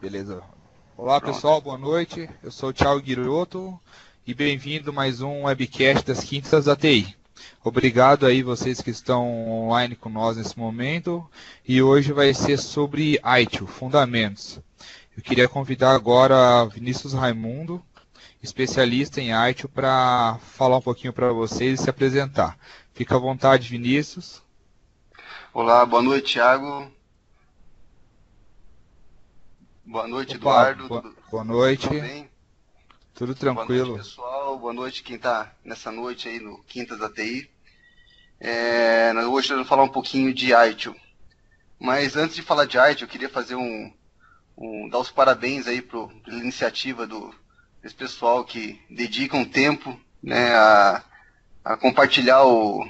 Beleza. Olá pessoal, boa noite. Eu sou o Thiago Guiroto e bem-vindo a mais um webcast das Quintas da TI. Obrigado aí vocês que estão online com nós nesse momento e hoje vai ser sobre ITIL, Fundamentos. Eu queria convidar agora Vinícius Raimundo, especialista em ITIL, para falar um pouquinho para vocês e se apresentar. Fica à vontade, Vinícius. Olá, boa noite, Thiago. Boa noite, Opa, Eduardo. boa noite. Tudo bem? Tudo tranquilo. Boa noite, pessoal. Boa noite quem está nessa noite aí no Quintas da TI. Hoje nós vamos falar um pouquinho de ITIL. Mas antes de falar de ITIL, eu queria fazer dar os parabéns aí pela iniciativa desse pessoal que dedica um tempo, né, a compartilhar o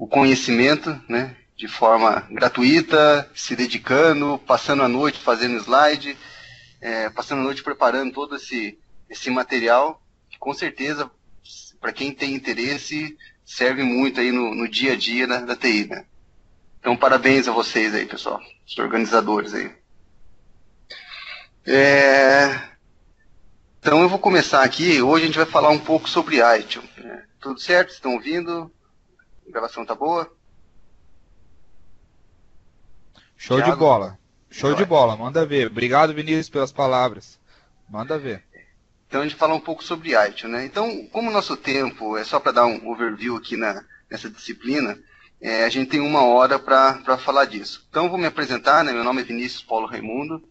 conhecimento, né, de forma gratuita, se dedicando, passando a noite fazendo slide, passando a noite preparando todo esse material, que com certeza, para quem tem interesse, serve muito aí no dia a dia da TI, né? Então, parabéns a vocês aí, pessoal, os organizadores aí. Então, eu vou começar aqui. Hoje a gente vai falar um pouco sobre ITIL. Tudo certo? Estão ouvindo? A gravação tá boa? Show Thiago? de bola. Show de Joia. bola, manda ver. Obrigado, Vinícius, pelas palavras. Manda ver. Então a gente fala um pouco sobre ITIL, né? Então, como o nosso tempo é só para dar um overview aqui nessa disciplina, a gente tem 1 hora para falar disso. Então eu vou me apresentar, né? Meu nome é Vinícius Paulo Raimundo.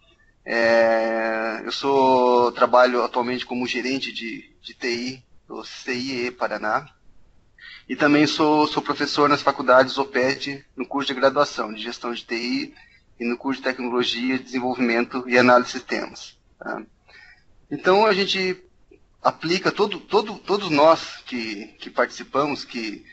Eu trabalho atualmente como gerente de TI do CIE Paraná. E também sou professor nas faculdades OPET, no curso de graduação de gestão de TI e no curso de tecnologia, desenvolvimento e análise de sistemas. Tá? Então a gente aplica, todos nós que participamos, que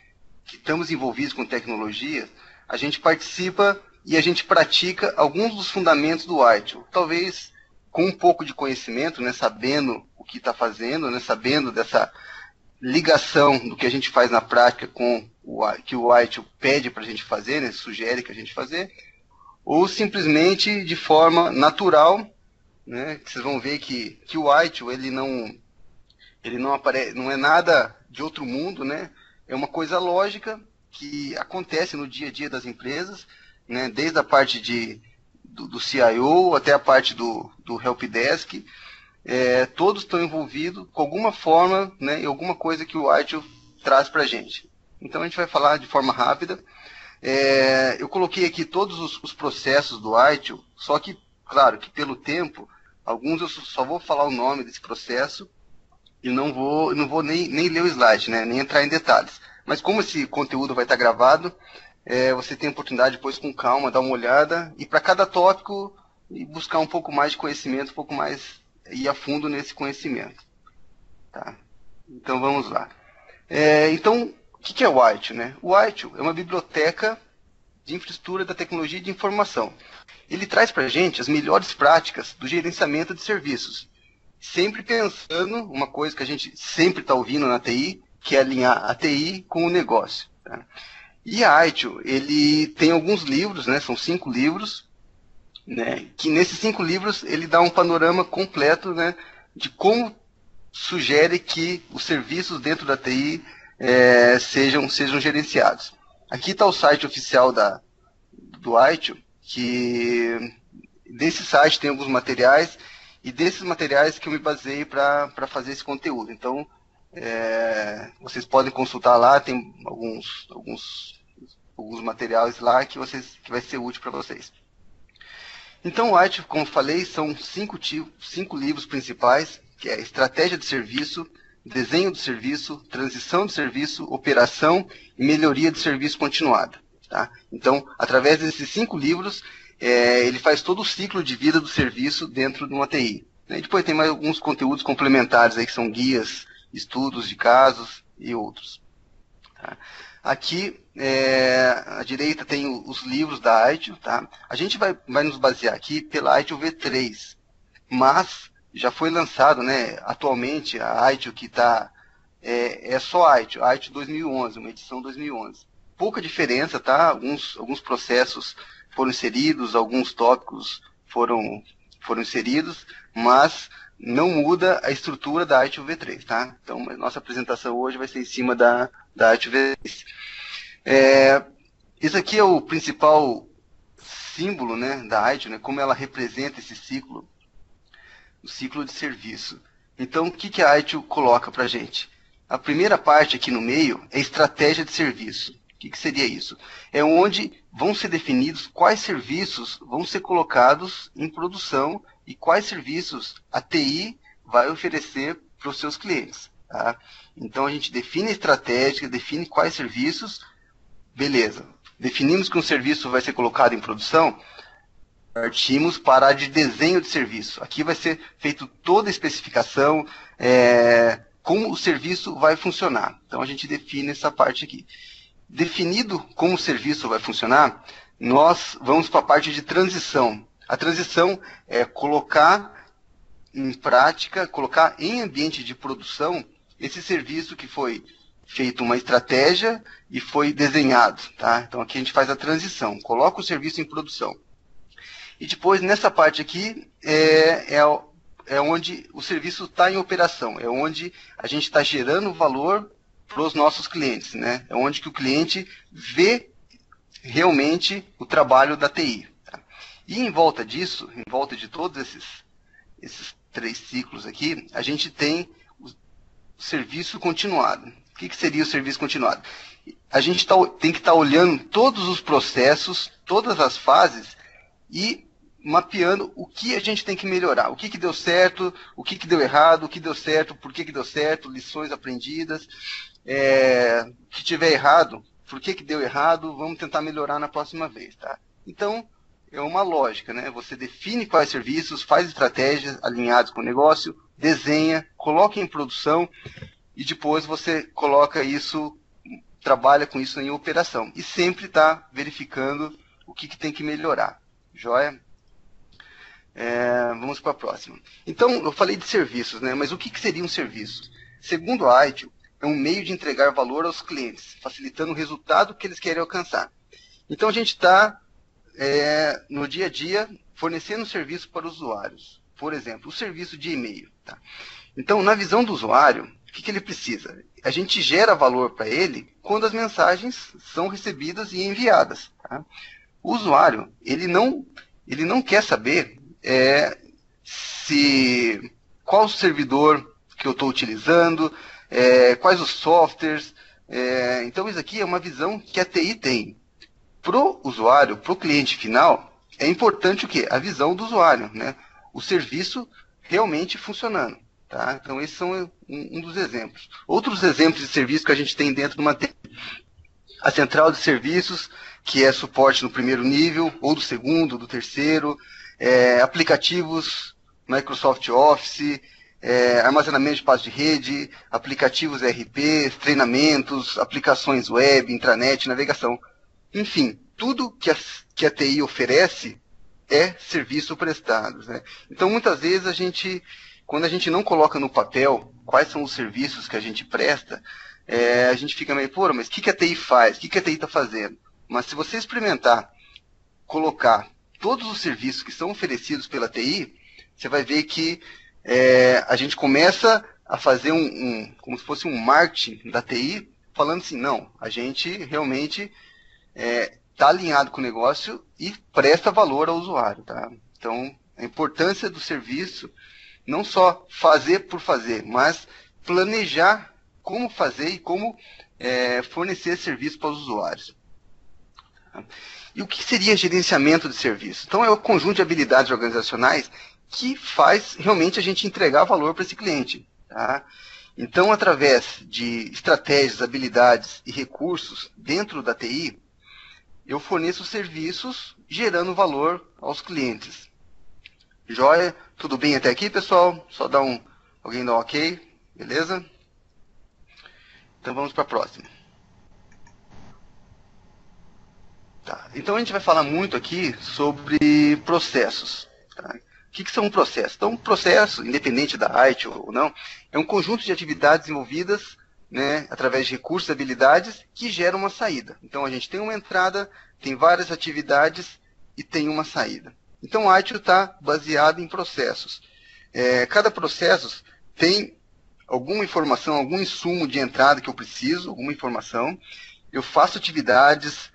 estamos envolvidos com tecnologia, a gente participa e a gente pratica alguns dos fundamentos do ITIL. Talvez com um pouco de conhecimento, né, sabendo o que está fazendo, né, sabendo dessa ligação do que a gente faz na prática com que o ITIL pede para a gente fazer, né, sugere que a gente fazer, ou simplesmente de forma natural, né, que vocês vão ver que o ITIL ele não aparece, não é nada de outro mundo, né, é uma coisa lógica que acontece no dia a dia das empresas, né, desde a parte do CIO até a parte do Helpdesk. Todos estão envolvidos com alguma forma, né, em alguma coisa que o ITIL traz para a gente. Então a gente vai falar de forma rápida. Eu coloquei aqui todos os processos do ITIL, só que, claro, que pelo tempo, alguns eu só vou falar o nome desse processo e não vou nem ler o slide, né, nem entrar em detalhes. Mas como esse conteúdo vai estar gravado, você tem a oportunidade depois com calma, dar uma olhada e para cada tópico buscar um pouco mais de conhecimento, um pouco mais ir a fundo nesse conhecimento. Tá? Então vamos lá. Então, o que é o ITIL, né? O ITIL é uma biblioteca de infraestrutura da tecnologia de informação. Ele traz para a gente as melhores práticas do gerenciamento de serviços, sempre pensando uma coisa que a gente sempre está ouvindo na TI, que é alinhar a TI com o negócio. Tá? E a ITIL, ele tem alguns livros, né? São 5 livros, né, que nesses 5 livros ele dá um panorama completo, né, de como sugere que os serviços dentro da TI sejam gerenciados. Aqui está o site oficial do ITIL, que desse site tem alguns materiais, e desses materiais que eu me baseei para fazer esse conteúdo. Então, vocês podem consultar lá, tem alguns materiais lá que vai ser útil para vocês. Então, o ITIL, como falei, são 5 livros principais, que é Estratégia de Serviço, Desenho do Serviço, Transição de Serviço, Operação e Melhoria de Serviço Continuada. Tá? Então, através desses 5 livros, ele faz todo o ciclo de vida do serviço dentro de uma TI. E depois tem mais alguns conteúdos complementares, aí, que são guias, estudos de casos e outros. Tá? Aqui, à direita, tem os livros da ITIL. Tá? A gente vai nos basear aqui pela ITIL V3, mas já foi lançado, né, atualmente, a ITIL que está... É só a ITIL 2011, uma edição 2011. Pouca diferença, tá? Alguns processos foram inseridos, alguns tópicos foram foram inseridos, mas não muda a estrutura da ITIL V3, tá? Então, a nossa apresentação hoje vai ser em cima da ITIL V3. Esse aqui é o principal símbolo, né, da ITIL, né, como ela representa esse ciclo, o ciclo de serviço. Então, o que a ITIL coloca para a gente? A primeira parte aqui no meio é estratégia de serviço. O que seria isso? É onde vão ser definidos quais serviços vão ser colocados em produção e quais serviços a TI vai oferecer para os seus clientes. Tá? Então, a gente define a estratégia, define quais serviços, beleza. Definimos que um serviço vai ser colocado em produção, partimos para a de desenho de serviço. Aqui vai ser feito toda a especificação, como o serviço vai funcionar. Então, a gente define essa parte aqui. Definido como o serviço vai funcionar, nós vamos para a parte de transição. A transição é colocar em prática, colocar em ambiente de produção esse serviço que foi feito uma estratégia e foi desenhado. Tá? Então, aqui a gente faz a transição, coloca o serviço em produção. E depois, nessa parte aqui, é onde o serviço está em operação, é onde a gente está gerando valor para os nossos clientes, né? É onde que o cliente vê realmente o trabalho da TI. Tá? E em volta disso, em volta de todos esses 3 ciclos aqui, a gente tem o serviço continuado. O que seria o serviço continuado? A gente tem que estar olhando todos os processos, todas as fases e mapeando o que a gente tem que melhorar, o que deu certo, o que deu errado, o que deu certo, por que deu certo, lições aprendidas, o que tiver errado, por que deu errado, vamos tentar melhorar na próxima vez. Tá? Então, é uma lógica, né? Você define quais serviços, faz estratégias alinhadas com o negócio, desenha, coloca em produção e depois você coloca isso, trabalha com isso em operação. E sempre está verificando o que tem que melhorar. Joia? Vamos para a próxima. Então, eu falei de serviços, né? Mas o que seria um serviço? Segundo a ITIL, é um meio de entregar valor aos clientes, facilitando o resultado que eles querem alcançar. Então, a gente está, no dia a dia, fornecendo serviço para os usuários. Por exemplo, o serviço de e-mail. Tá? Então, na visão do usuário, o que ele precisa? A gente gera valor para ele quando as mensagens são recebidas e enviadas. Tá? O usuário, ele não quer saber qual servidor que eu estou utilizando, quais os softwares. Então, isso aqui é uma visão que a TI tem. Para o usuário, para o cliente final, é importante o quê? A visão do usuário, né? O serviço realmente funcionando. Tá? Então, esses são um dos exemplos. Outros exemplos de serviço que a gente tem dentro de uma TI. A central de serviços, que é suporte no primeiro nível, ou do segundo, do terceiro, aplicativos Microsoft Office, armazenamento de espaço de rede, aplicativos ERP, treinamentos, aplicações web, intranet, navegação. Enfim, tudo que a TI oferece é serviço prestado. Né? então, muitas vezes, quando a gente não coloca no papel quais são os serviços que a gente presta, a gente fica meio, mas o que a TI faz? O que a TI está fazendo? Mas se você experimentar colocar todos os serviços que são oferecidos pela TI, você vai ver que a gente começa a fazer como se fosse um marketing da TI, falando assim, não, a gente realmente está alinhado com o negócio e presta valor ao usuário. Tá? Então, a importância do serviço, não só fazer por fazer, mas planejar como fazer e como fornecer serviço para os usuários. E o que seria gerenciamento de serviço? Então, é o conjunto de habilidades organizacionais que faz realmente a gente entregar valor para esse cliente. Tá? Então, através de estratégias, habilidades e recursos dentro da TI, eu forneço serviços gerando valor aos clientes. Joia? Tudo bem até aqui, pessoal? Só alguém dá um ok? Beleza? Então, vamos para a próxima. Tá. Então, a gente vai falar muito aqui sobre processos. Tá? O que são processos? Então, um processo, independente da ITIL ou não, é um conjunto de atividades envolvidas, né, através de recursos e habilidades que geram uma saída. Então, a gente tem uma entrada, tem várias atividades e tem uma saída. Então, a ITIL está baseado em processos. Cada processo tem alguma informação, algum insumo de entrada que eu preciso, alguma informação. Eu faço atividades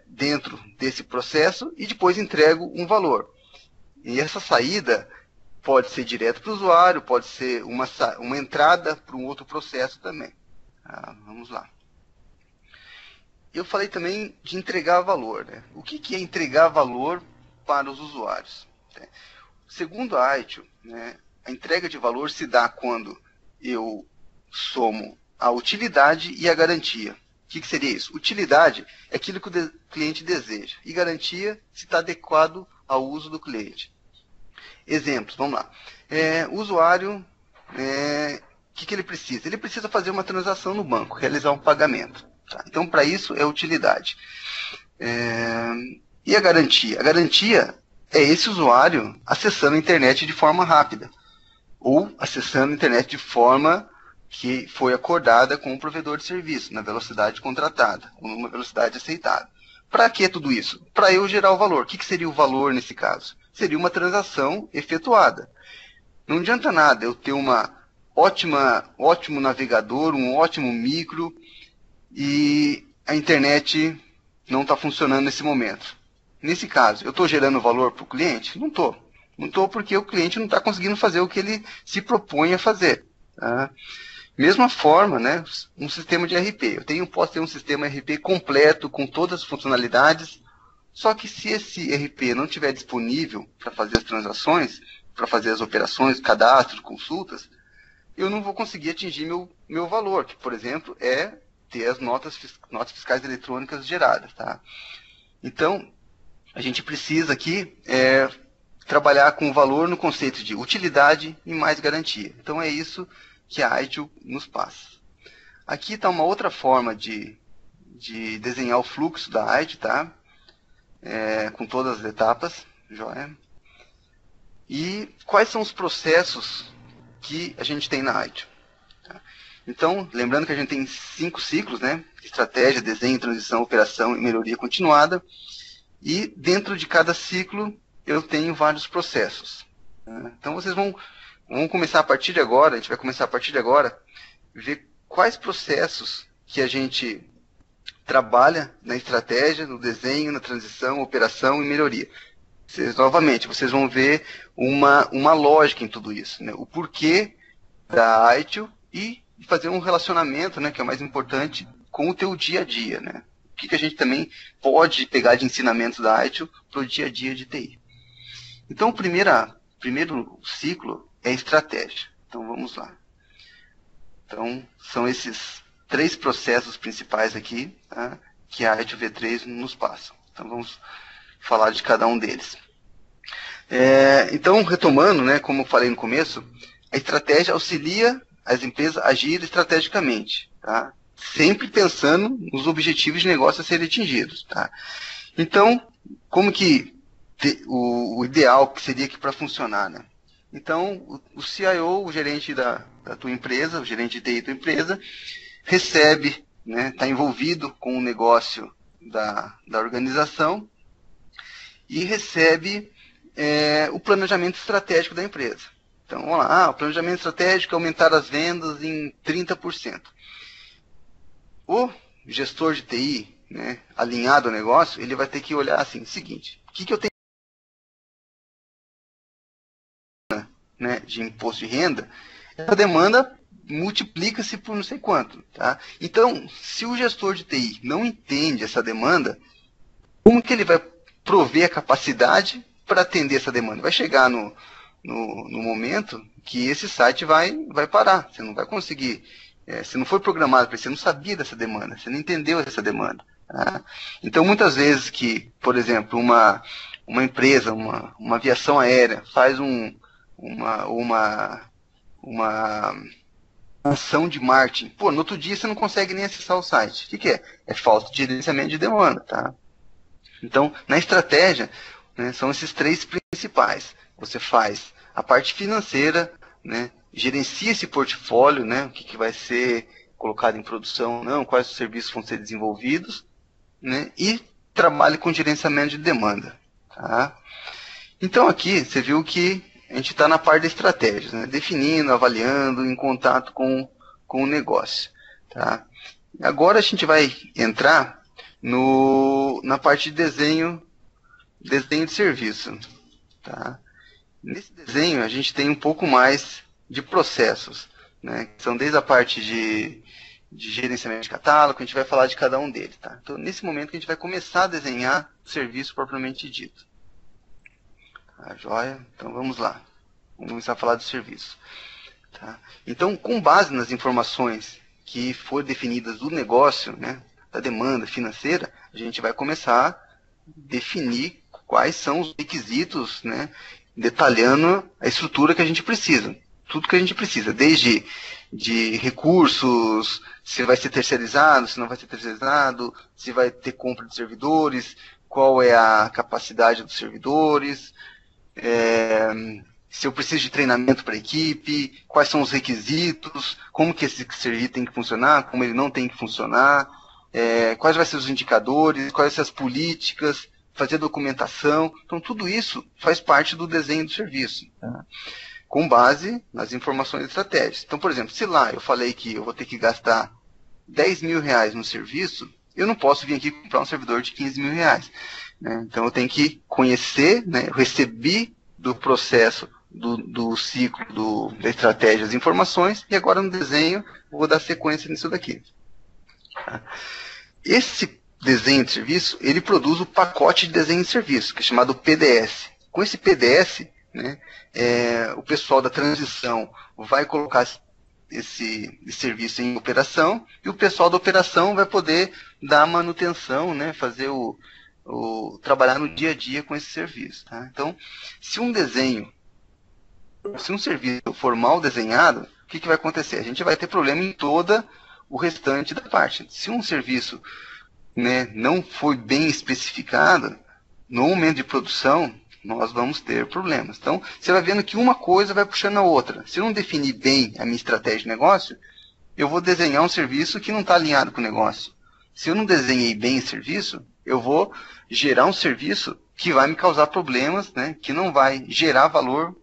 dentro desse processo e depois entrego um valor. E essa saída pode ser direto para o usuário, pode ser uma entrada para um outro processo também. Vamos lá. Eu falei também de entregar valor, né? O que é entregar valor para os usuários? Segundo a ITIL, né, a entrega de valor se dá quando eu somo a utilidade e a garantia. O que seria isso? Utilidade é aquilo que o cliente deseja e garantia se está adequado ao uso do cliente. Exemplos, vamos lá. O usuário, o que ele precisa? Ele precisa fazer uma transação no banco, realizar um pagamento. Tá? Então, para isso, é utilidade. E a garantia? A garantia é esse usuário acessando a internet de forma rápida, ou acessando a internet de forma que foi acordada com o provedor de serviço, na velocidade contratada, ou numa velocidade aceitada. Para que tudo isso? Para eu gerar o valor. O que seria o valor nesse caso? Seria uma transação efetuada. Não adianta nada eu ter ótimo navegador, um ótimo micro, e a internet não está funcionando nesse momento. Nesse caso, eu estou gerando valor para o cliente? Não estou. Não estou porque o cliente não está conseguindo fazer o que ele se propõe a fazer. Tá? Mesma forma, né, um sistema de RP. Posso ter um sistema RP completo, com todas as funcionalidades, só que se esse RP não estiver disponível para fazer as transações, para fazer as operações, cadastro, consultas, eu não vou conseguir atingir meu valor, que, por exemplo, é ter as notas fiscais eletrônicas geradas. Tá? Então, a gente precisa aqui trabalhar com o valor no conceito de utilidade e mais garantia. Então, é isso que a ITIL nos passa. Aqui está uma outra forma de desenhar o fluxo da ITIL, tá? Com todas as etapas. Joia? E quais são os processos que a gente tem na ITIL? Então, lembrando que a gente tem 5 ciclos, né? Estratégia, desenho, transição, operação e melhoria continuada. E dentro de cada ciclo, eu tenho vários processos. Então, vocês vão começar a partir de agora, a gente vai começar a partir de agora, ver quais processos que a gente trabalha na estratégia, no desenho, na transição, operação e melhoria. Novamente, vocês vão ver uma lógica em tudo isso, né? O porquê da ITIL e fazer um relacionamento, né, que é o mais importante, com o teu dia a dia, né? O que a gente também pode pegar de ensinamentos da ITIL para o dia a dia de TI. Então, o primeiro ciclo é estratégia. Então, vamos lá. Então, são esses 3 processos principais aqui, tá, que a ITIL V3 nos passa. Então, vamos falar de cada um deles. Então, retomando, né, como eu falei no começo, a estratégia auxilia as empresas a agir estrategicamente, tá? Sempre pensando nos objetivos de negócio a serem atingidos. Tá? Então, como que o ideal que seria aqui para funcionar? Né? Então, o CIO, o gerente da tua empresa, o gerente de TI da tua empresa, recebe, né, está envolvido com o negócio da organização e recebe o planejamento estratégico da empresa. Então, vamos lá, o planejamento estratégico é aumentar as vendas em 30%. O gestor de TI, né, alinhado ao negócio, ele vai ter que olhar assim, seguinte, o que eu tenho, né, de imposto de renda? Essa demanda multiplica-se por não sei quanto. Tá? Então, se o gestor de TI não entende essa demanda, como que ele vai prover a capacidade para atender essa demanda? Vai chegar no momento que esse site vai parar. Você não vai conseguir. Você não foi programado para isso, você não sabia dessa demanda, você não entendeu essa demanda. Tá? Então, muitas vezes que, por exemplo, uma empresa, uma aviação aérea faz uma ação de marketing, no outro dia você não consegue nem acessar o site. O que é? É falta de gerenciamento de demanda. Tá? Então, na estratégia, né, são esses 3 principais. Você faz a parte financeira, né, gerencia esse portfólio, né, o que vai ser colocado em produção, não, quais os serviços vão ser desenvolvidos, né, e trabalhe com gerenciamento de demanda. Tá? Então aqui você viu que a gente está na parte da estratégia, né? Definindo, avaliando, em contato com o negócio. Tá? Agora a gente vai entrar na parte de desenho de serviço. Tá? Nesse desenho a gente tem um pouco mais de processos, né? Que são desde a parte de gerenciamento de catálogo, a gente vai falar de cada um deles. Tá? Então nesse momento que a gente vai começar a desenhar o serviço propriamente dito. Tá, joia? Então vamos lá. Vamos começar a falar do serviço. Tá? Então, com base nas informações que foram definidas do negócio, né, da demanda financeira, a gente vai começar a definir quais são os requisitos, né, detalhando a estrutura que a gente precisa. Tudo que a gente precisa, desde de recursos, se vai ser terceirizado, se não vai ser terceirizado, se vai ter compra de servidores, qual é a capacidade dos servidores, se eu preciso de treinamento para a equipe, quais são os requisitos, como que esse serviço tem que funcionar, como ele não tem que funcionar, quais vão ser os indicadores, quais vão ser as políticas, fazer documentação. Então, tudo isso faz parte do desenho do serviço, tá? Com base nas informações estratégicas. Então, por exemplo, se lá eu falei que eu vou ter que gastar 10 mil reais no serviço, eu não posso vir aqui comprar um servidor de 15 mil reais. Né? Então, eu tenho que conhecer, né, eu recebi do processo, do ciclo, da estratégia, as informações, e agora no desenho eu vou dar sequência nisso daqui. Tá? Esse desenho de serviço, ele produz o pacote de desenho de serviço, que é chamado PDS. Com esse PDS, né, o pessoal da transição vai colocar esse serviço em operação, e o pessoal da operação vai poder dar manutenção, né, fazer trabalhar no dia a dia com esse serviço. Tá? Então, se um serviço for mal desenhado, o que vai acontecer? A gente vai ter problema em toda o restante da parte. Se um serviço, né, não foi bem especificado, no momento de produção, nós vamos ter problemas. Então, você vai vendo que uma coisa vai puxando a outra. Se eu não definir bem a minha estratégia de negócio, eu vou desenhar um serviço que não está alinhado com o negócio. Se eu não desenhei bem esse serviço, eu vou gerar um serviço que vai me causar problemas, né, que não vai gerar valor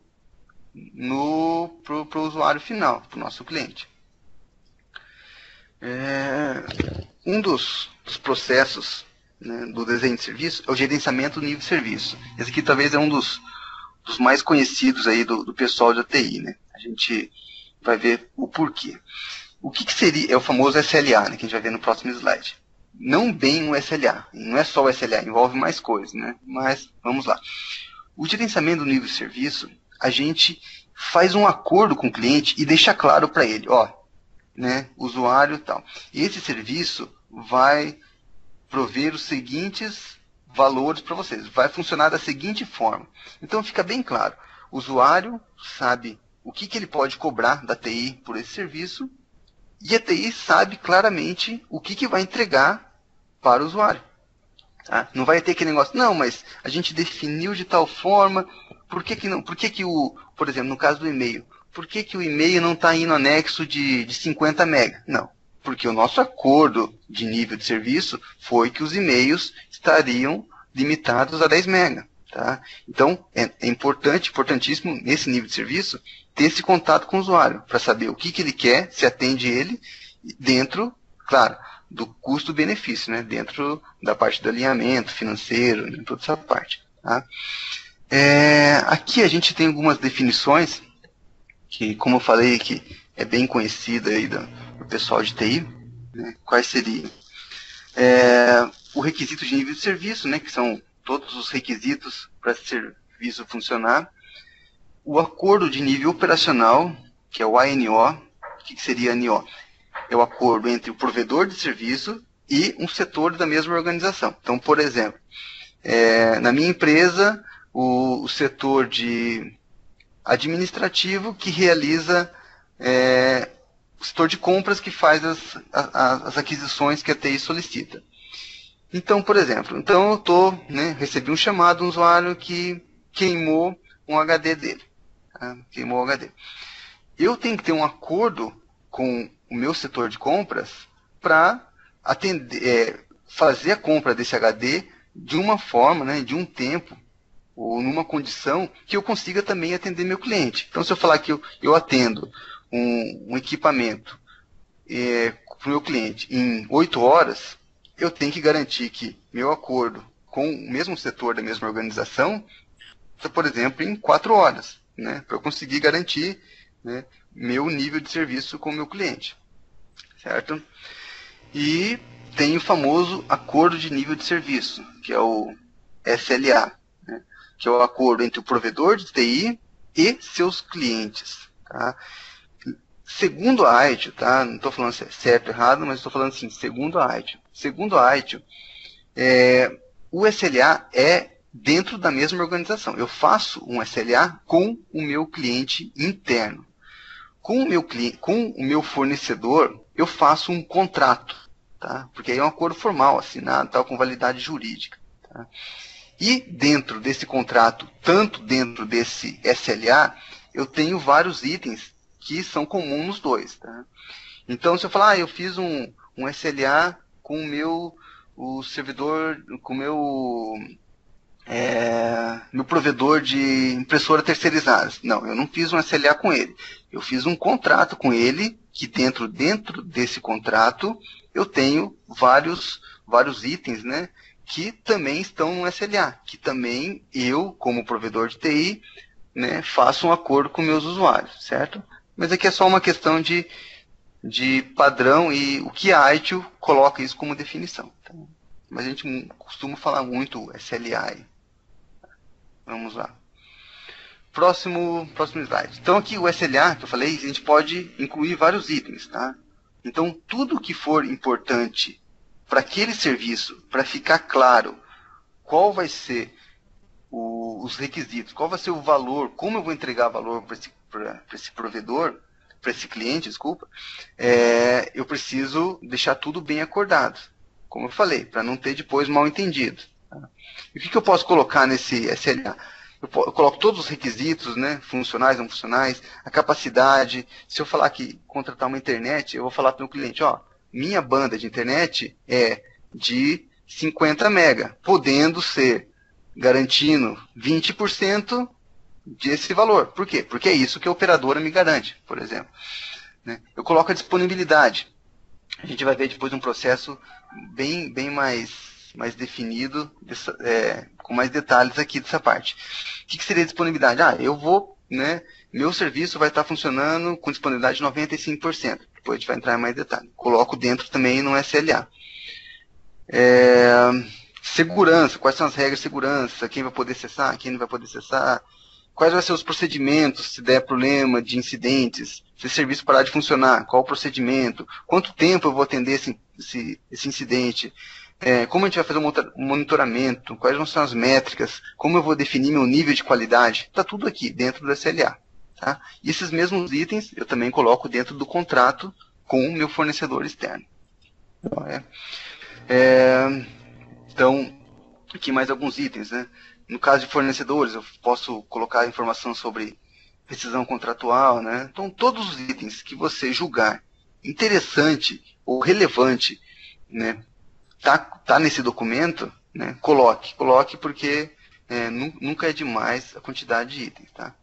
para o usuário final, para o nosso cliente. Um dos processos, né, do desenho de serviço é o gerenciamento do nível de serviço. Esse aqui talvez é um dos mais conhecidos aí do pessoal da TI. Né? A gente vai ver o porquê. O que seria? É o famoso SLA, né, que a gente vai ver no próximo slide. Não bem um SLA, não é só o SLA, envolve mais coisas, né? Mas vamos lá. O gerenciamento do nível de serviço, a gente faz um acordo com o cliente e deixa claro para ele, né, usuário e tal. Esse serviço vai prover os seguintes valores para vocês, vai funcionar da seguinte forma. Então fica bem claro, o usuário sabe o que ele pode cobrar da TI por esse serviço, e a TI sabe claramente o que vai entregar para o usuário. Tá? Não vai ter aquele negócio, não, mas a gente definiu de tal forma, por que não? Por que por exemplo, no caso do e-mail, por que o e-mail não está indo anexo de 50 MB? Não, porque o nosso acordo de nível de serviço foi que os e-mails estariam limitados a 10 MB. Tá? Então, é importantíssimo, nesse nível de serviço, ter esse contato com o usuário, para saber o que ele quer, se atende ele, dentro, claro, do custo-benefício, né? Dentro da parte do alinhamento financeiro, né? Toda essa parte. Tá? Aqui a gente tem algumas definições, que, como eu falei, que é bem conhecida aí do pessoal de TI. Né? Quais seriam? O requisito de nível de serviço, né? Que são todos os requisitos para esse serviço funcionar. O acordo de nível operacional, que é o ANO. O que seria ANO? É o acordo entre o provedor de serviço e um setor da mesma organização. Então, por exemplo, na minha empresa, o setor de administrativo que realiza, o setor de compras que faz as aquisições que a TI solicita. Então, por exemplo, eu recebi um chamado de um usuário que queimou um HD dele. Tá? Queimou o HD. Eu tenho que ter um acordo com o meu setor de compras para fazer a compra desse HD de uma forma, né, de um tempo ou numa condição que eu consiga também atender meu cliente. Então, se eu falar que eu atendo um equipamento para o meu cliente em 8 horas, eu tenho que garantir que meu acordo com o mesmo setor da mesma organização, por exemplo, em 4 horas, né, para eu conseguir garantir, né, meu nível de serviço com o meu cliente, certo? E tem o famoso acordo de nível de serviço, que é o SLA, né, que é o acordo entre o provedor de TI e seus clientes, tá? Segundo a ITIL, tá? Não estou falando se é certo ou errado, mas estou falando assim, segundo a ITIL. Segundo a ITIL, o SLA é dentro da mesma organização. Eu faço um SLA com o meu cliente interno. Com o meu fornecedor, eu faço um contrato, tá? Porque aí é um acordo formal, assinado, tal, com validade jurídica. Tá? E dentro desse contrato, tanto dentro desse SLA, eu tenho vários itens que são comuns nos dois. Tá? Então, se eu falar, eu fiz um SLA com o servidor, com o meu provedor de impressora terceirizada. Não, eu não fiz um SLA com ele. Eu fiz um contrato com ele, que dentro desse contrato eu tenho vários itens, né, que também estão no SLA, que também eu, como provedor de TI, né, faço um acordo com meus usuários, certo? Mas aqui é só uma questão de padrão e o que a ITIL coloca isso como definição. Tá? Mas a gente costuma falar muito SLA aí. Vamos lá. Próximo slide. Então aqui o SLA, que eu falei, a gente pode incluir vários itens. Tá? Então tudo que for importante para aquele serviço, para ficar claro qual vai ser os requisitos, qual vai ser o valor, como eu vou entregar valor para esse provedor, para esse cliente, desculpa, eu preciso deixar tudo bem acordado, como eu falei, para não ter depois mal entendido. Tá? E o que eu posso colocar nesse SLA? Eu coloco todos os requisitos, né, funcionais, não funcionais, a capacidade. Se eu falar que contratar uma internet, eu vou falar para o meu cliente, ó, minha banda de internet é de 50 mega, podendo ser garantindo 20% desse valor. Por quê? Porque é isso que a operadora me garante, por exemplo. Né? Eu coloco a disponibilidade. A gente vai ver depois um processo bem mais definido, com mais detalhes aqui dessa parte. O que seria disponibilidade? Eu vou, né, meu serviço vai estar funcionando com disponibilidade de 95%. Depois a gente vai entrar em mais detalhes. Coloco dentro também no SLA. Segurança, quais são as regras de segurança, quem vai poder acessar, quem não vai poder acessar, quais vão ser os procedimentos se der problema de incidentes, se o serviço parar de funcionar, qual o procedimento, quanto tempo eu vou atender esse incidente, como a gente vai fazer um monitoramento, quais vão ser as métricas, como eu vou definir meu nível de qualidade, está tudo aqui dentro do SLA. Tá? E esses mesmos itens eu também coloco dentro do contrato com o meu fornecedor externo. Então, aqui mais alguns itens, né? No caso de fornecedores, eu posso colocar informação sobre rescisão contratual, né? Então, todos os itens que você julgar interessante ou relevante, né, tá nesse documento, né? Coloque porque nunca é demais a quantidade de itens, tá?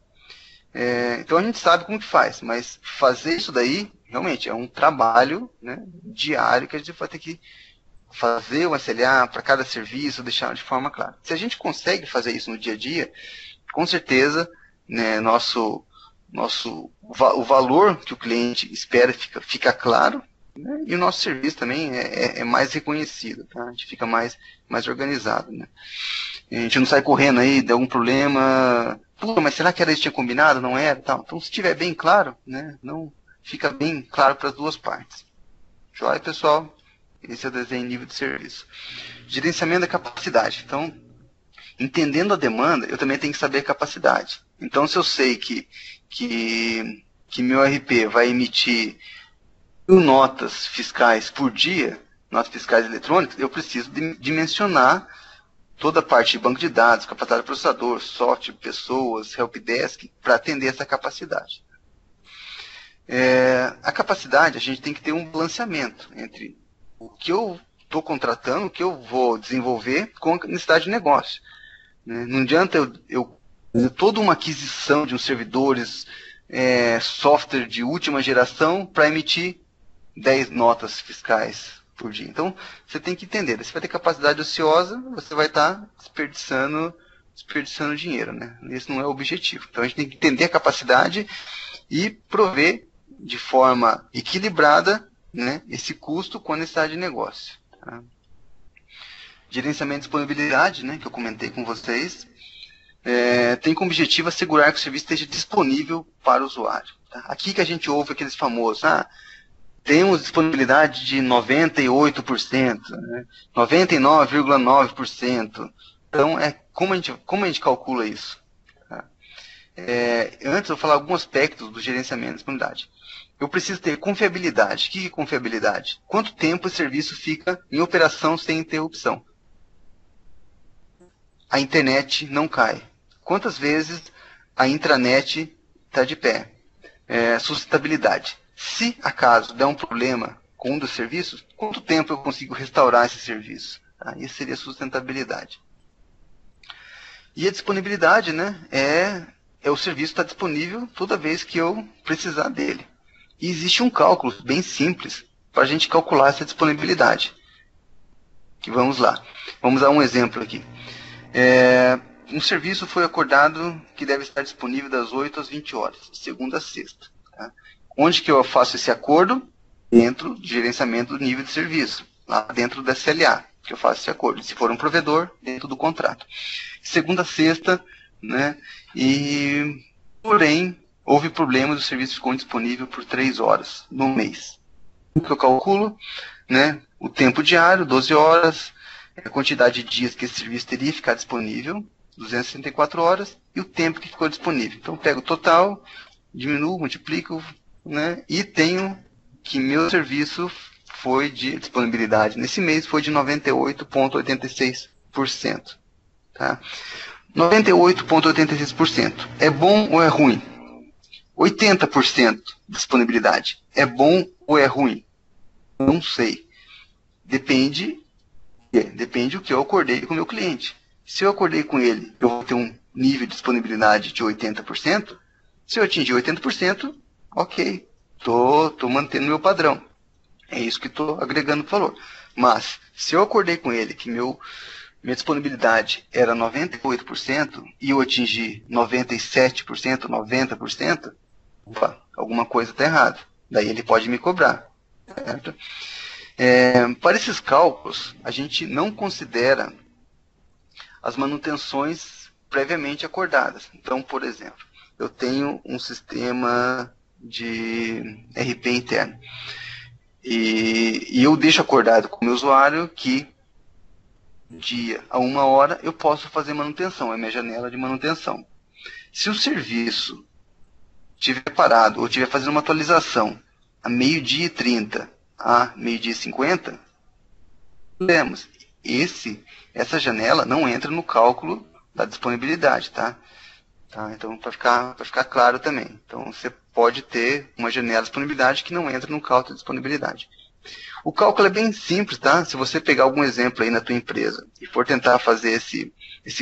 Então, a gente sabe como que faz, mas fazer isso daí, realmente, é um trabalho, né, diário que a gente vai ter que fazer o SLA para cada serviço, deixar de forma clara. Se a gente consegue fazer isso no dia a dia, com certeza, né, o valor que o cliente espera fica claro, né, e o nosso serviço também é mais reconhecido, tá? A gente fica mais organizado. Né? A gente não sai correndo aí de algum problema, mas será que era isso que tinha combinado? Não era? Tal. Então, se estiver bem claro, né, não fica bem claro para as duas partes. Joia, pessoal? Esse é o desenho nível de serviço. Gerenciamento da capacidade. Então, entendendo a demanda, eu também tenho que saber a capacidade. Então, se eu sei que meu RP vai emitir 1.000 notas fiscais por dia, notas fiscais eletrônicas, eu preciso dimensionar toda a parte de banco de dados, capacidade do processador, software, pessoas, helpdesk, para atender essa capacidade. A capacidade, a gente tem que ter um balanceamento entre o que eu estou contratando, o que eu vou desenvolver com a necessidade de negócio. né? Não adianta eu fazer toda uma aquisição de uns servidores, software de última geração para emitir 10 notas fiscais por dia. Então, você tem que entender, você vai ter capacidade ociosa, você vai estar desperdiçando dinheiro, né? Esse não é o objetivo. Então, a gente tem que entender a capacidade e prover de forma equilibrada, né, esse custo com a necessidade de negócio. Tá? Gerenciamento de disponibilidade, né, que eu comentei com vocês, tem como objetivo assegurar que o serviço esteja disponível para o usuário. Tá? Aqui que a gente ouve aqueles famosos, temos disponibilidade de 98%, né, 99,9%. Então, como a gente calcula isso? Tá? Antes eu vou falar alguns aspectos do gerenciamento de disponibilidade. Eu preciso ter confiabilidade. O que é confiabilidade? Quanto tempo o serviço fica em operação sem interrupção? A internet não cai. Quantas vezes a intranet está de pé? Sustentabilidade. Se acaso der um problema com um dos serviços, quanto tempo eu consigo restaurar esse serviço? Tá? Isso seria sustentabilidade. E a disponibilidade, né, o serviço estar disponível toda vez que eu precisar dele. E existe um cálculo bem simples para a gente calcular essa disponibilidade. Que vamos lá. Vamos dar um exemplo aqui. Um serviço foi acordado que deve estar disponível das 8 às 20 horas, de segunda a sexta. Tá? Onde que eu faço esse acordo? Dentro do gerenciamento do nível de serviço, lá dentro da SLA, que eu faço esse acordo. Se for um provedor, dentro do contrato. Segunda a sexta, né? Porém, houve problema, o serviço ficou indisponível por 3 horas no mês. O que eu calculo? Né? O tempo diário, 12 horas, a quantidade de dias que esse serviço teria que ficar disponível, 264 horas, e o tempo que ficou disponível. Então, eu pego o total, diminuo, multiplico, né? E tenho que meu serviço foi de disponibilidade nesse mês foi de 98,86%. Tá? 98,86%. É bom ou é ruim? 80% de disponibilidade. É bom ou é ruim? Não sei. Depende do que eu acordei com o meu cliente. Se eu acordei com ele, eu vou ter um nível de disponibilidade de 80%. Se eu atingir 80%, ok. Estou mantendo meu padrão. É isso que estou agregando valor. Mas, se eu acordei com ele que minha disponibilidade era 98% e eu atingi 97%, 90%, opa, alguma coisa está errada. Daí ele pode me cobrar. Certo? Para esses cálculos, a gente não considera as manutenções previamente acordadas. Então, por exemplo, eu tenho um sistema de RP interno. E eu deixo acordado com o meu usuário que dia a 1 hora eu posso fazer manutenção, é minha janela de manutenção. Se o serviço estiver parado ou estiver fazendo uma atualização a 12h30 a 12h50, temos. Essa janela não entra no cálculo da disponibilidade, tá? Então, para ficar claro também. Então, você pode ter uma janela de disponibilidade que não entra no cálculo de disponibilidade. O cálculo é bem simples, tá? Se você pegar algum exemplo aí na tua empresa e for tentar fazer esse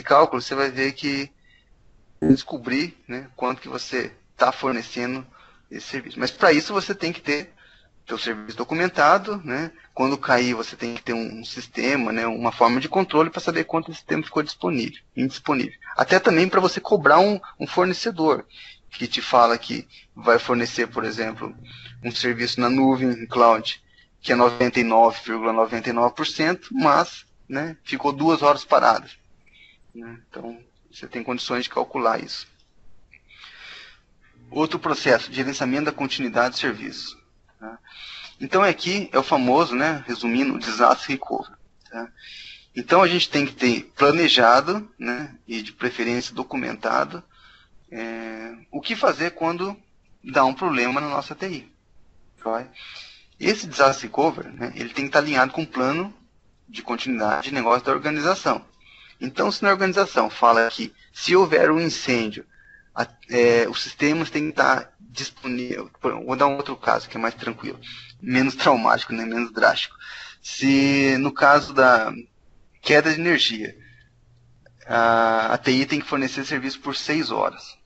cálculo, você vai ver que descobrir, né, quanto que você está fornecendo esse serviço. Mas para isso você tem que ter seu serviço documentado, né? Quando cair, você tem que ter um sistema, né, uma forma de controle para saber quanto esse tempo ficou indisponível. Até também para você cobrar um fornecedor que te fala que vai fornecer, por exemplo, um serviço na nuvem, em cloud, que é 99,99%, mas, né, ficou 2 horas paradas. Né? Então, você tem condições de calcular isso. Outro processo, gerenciamento da continuidade de serviço. Tá? Então, aqui é o famoso, né, resumindo, o disaster recovery. Tá? Então, a gente tem que ter planejado, né, e de preferência documentado, o que fazer quando dá um problema na nossa TI. Tá? Esse disaster recovery, né, ele tem que estar alinhado com o plano de continuidade de negócio da organização. Então, se na organização fala que se houver um incêndio, os sistemas têm que estar disponíveis. Vou dar um outro caso que é mais tranquilo, menos traumático, né, menos drástico. Se no caso da queda de energia, a TI tem que fornecer serviço por 6 horas.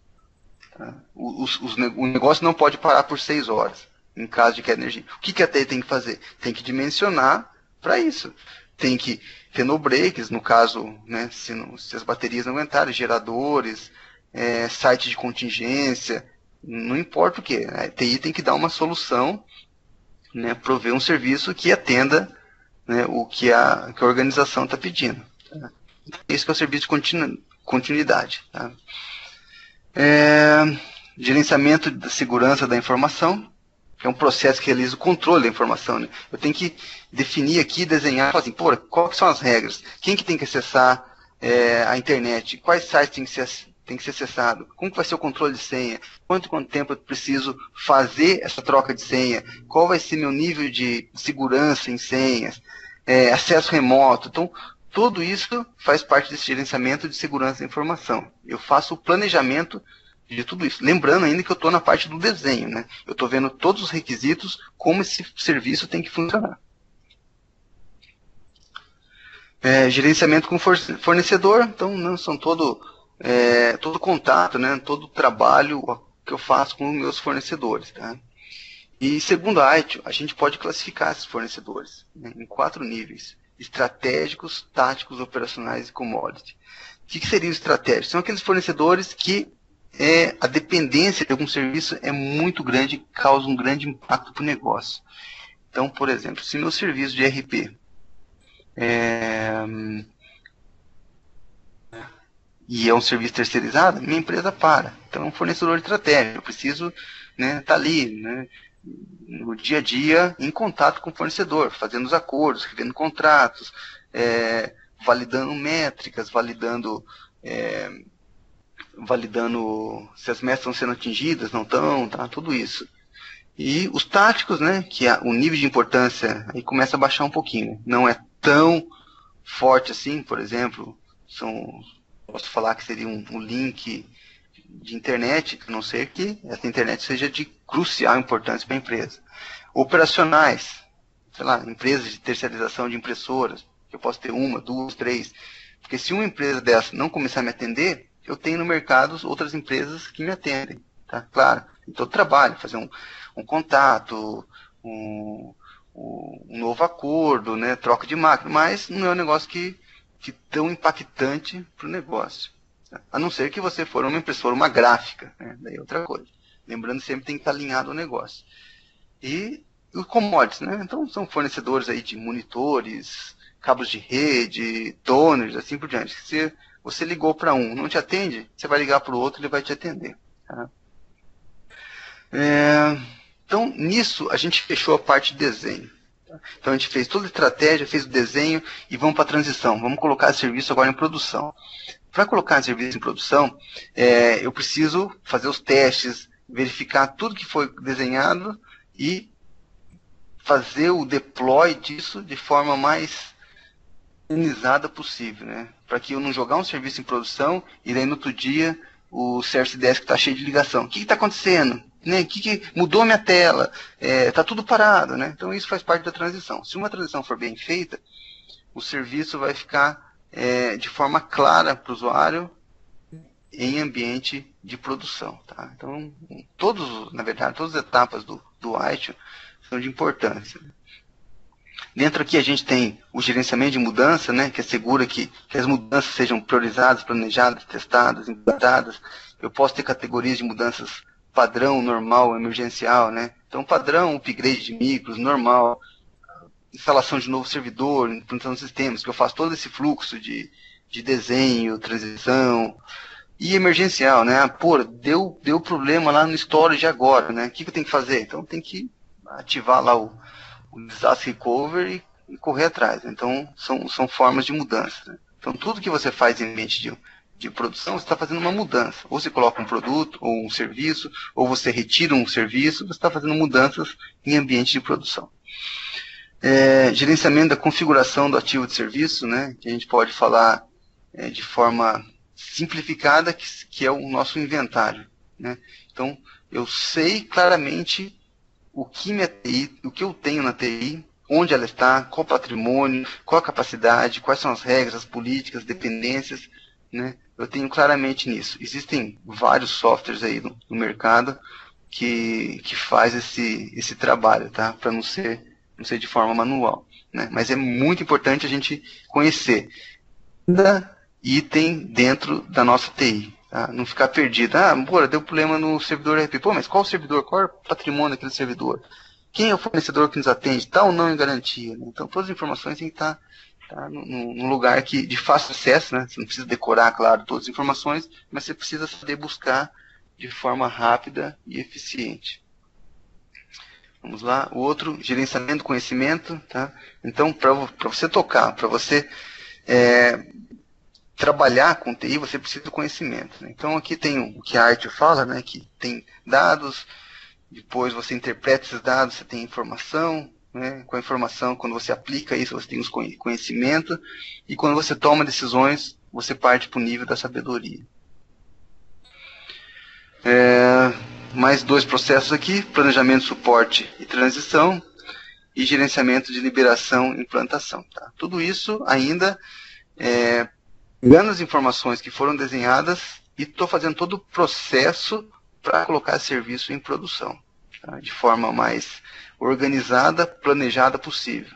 Tá? O negócio não pode parar por 6 horas, em caso de queda de energia. O que a TI tem que fazer? Tem que dimensionar para isso. Tem que ter no breaks, no caso, né, se as baterias não aguentarem, geradores, site de contingência, não importa o que. A TI tem que dar uma solução, né, prover um serviço que atenda, né, o que a organização está pedindo. Tá? Esse que é o serviço de continuidade. Tá? Gerenciamento da segurança da informação, que é um processo que realiza o controle da informação. Né? Eu tenho que definir aqui, desenhar, falar assim, pô, quais são as regras? Quem que tem que acessar a internet? Quais sites tem que ser acessado? Como que vai ser o controle de senha? Quanto tempo eu preciso fazer essa troca de senha? Qual vai ser meu nível de segurança em senhas? Acesso remoto. Então, tudo isso faz parte desse gerenciamento de segurança da informação. Eu faço o planejamento de tudo isso. Lembrando ainda que eu estou na parte do desenho, né? Eu estou vendo todos os requisitos, como esse serviço tem que funcionar. Gerenciamento com fornecedor, então não são todo contato, né? Todo trabalho que eu faço com os meus fornecedores. Tá? E segundo a ITIL, a gente pode classificar esses fornecedores, né, em 4 níveis: estratégicos, táticos, operacionais e commodity. O que seriam estratégicos? São aqueles fornecedores que a dependência de algum serviço é muito grande e causa um grande impacto para o negócio. Então, por exemplo, se meu serviço de ERP e é um serviço terceirizado, minha empresa para. Então é um fornecedor estratégico. Eu preciso estar ali, né, no dia a dia, em contato com o fornecedor, fazendo os acordos, revendo contratos, validando métricas, validando se as metas estão sendo atingidas, não estão, tá? Tudo isso. E os táticos, né, que o nível de importância aí começa a baixar um pouquinho. Né? Não é tão forte assim, por exemplo, posso falar que seria um link de internet, a não ser que essa internet seja de crucial importância para a empresa. Operacionais, sei lá, empresas de terceirização de impressoras, eu posso ter 1, 2, 3, porque se uma empresa dessa não começar a me atender, eu tenho no mercado outras empresas que me atendem, tá? Claro, em todo trabalho, fazer um contato, um novo acordo, né, troca de máquina, mas não é um negócio que tão impactante para o negócio. Tá? A não ser que você for uma impressora, uma gráfica, né, daí é outra coisa. Lembrando, sempre tem que estar alinhado ao negócio. E os commodities, né? Então são fornecedores aí de monitores, cabos de rede, toners, assim por diante. Se você ligou para um, não te atende, você vai ligar para o outro, ele vai te atender. Tá? Então, nisso, a gente fechou a parte de desenho. Tá? Então, a gente fez toda a estratégia, fez o desenho e vamos para a transição. Vamos colocar esse serviço agora em produção. Para colocar esse serviço em produção, eu preciso fazer os testes, verificar tudo que foi desenhado e fazer o deploy disso de forma mais organizada possível, né? Para que eu não jogar um serviço em produção e daí no outro dia o Service Desk está cheio de ligação. O que está acontecendo? Né? O que mudou minha tela? Está tudo parado, né? Então isso faz parte da transição. Se uma transição for bem feita, o serviço vai ficar de forma clara para o usuário em ambiente de produção. Tá? Então, na verdade, todas as etapas do ITIL são de importância. Dentro aqui a gente tem o gerenciamento de mudança, né, que assegura que as mudanças sejam priorizadas, planejadas, testadas, implantadas. Eu posso ter categorias de mudanças padrão, normal, emergencial. Né? Então, padrão, upgrade de micros, normal, instalação de novo servidor, implantação de sistemas, que eu faço todo esse fluxo de desenho, transição. E emergencial, né? Pô, deu problema lá no storage agora, né? O que eu tenho que fazer? Então, tem que ativar lá o disaster recovery e correr atrás. Então, são formas de mudança. Né? Então, tudo que você faz em ambiente de produção, você está fazendo uma mudança. Ou você coloca um produto, ou um serviço, ou você retira um serviço, você está fazendo mudanças em ambiente de produção. Gerenciamento da configuração do ativo de serviço, né? Que a gente pode falar de forma simplificada, que é o nosso inventário. Né? Então, eu sei claramente o que eu tenho na TI, onde ela está, qual o patrimônio, qual a capacidade, quais são as regras, as políticas, as dependências, né, eu tenho claramente nisso. Existem vários softwares aí no mercado que faz esse trabalho, tá? Para não ser de forma manual, né? Mas é muito importante a gente conhecer cada item dentro da nossa TI, tá? Não ficar perdido. Bora, deu problema no servidor RP. Pô, mas qual servidor? Qual é o patrimônio daquele servidor? Quem é o fornecedor que nos atende? Tá ou não em garantia? Né? Então, todas as informações têm que estar num lugar de fácil acesso, né? Você não precisa decorar, claro, todas as informações, mas você precisa saber buscar de forma rápida e eficiente. Vamos lá. O outro, gerenciamento do conhecimento. Tá? Então, para você tocar, para você trabalhar com TI, você precisa do conhecimento. Né? Então, aqui tem o que a arte fala, né? Que tem dados, depois você interpreta esses dados, você tem informação, né? Com a informação, quando você aplica isso, você tem os conhecimento, e quando você toma decisões, você parte para o nível da sabedoria. Mais 2 processos aqui, planejamento, suporte e transição, e gerenciamento de liberação e implantação. Tá? Tudo isso ainda pegando as informações que foram desenhadas e estou fazendo todo o processo para colocar esse serviço em produção, tá? De forma mais organizada, planejada possível.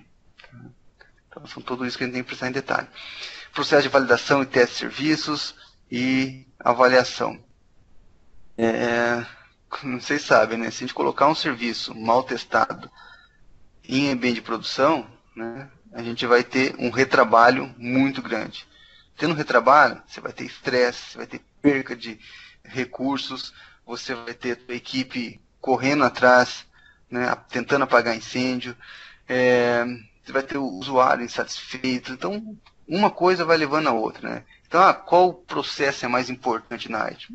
Então, são tudo isso que a gente tem que prestar em detalhe. Processo de validação e teste de serviços e avaliação. Vocês sabem, né? Se a gente colocar um serviço mal testado em ambiente de produção, né, a gente vai ter um retrabalho muito grande. Tendo retrabalho, você vai ter estresse, você vai ter perca de recursos, você vai ter a tua equipe correndo atrás, né, tentando apagar incêndio, você vai ter o usuário insatisfeito. Então, uma coisa vai levando a outra. Né? Então, qual processo é mais importante na IT?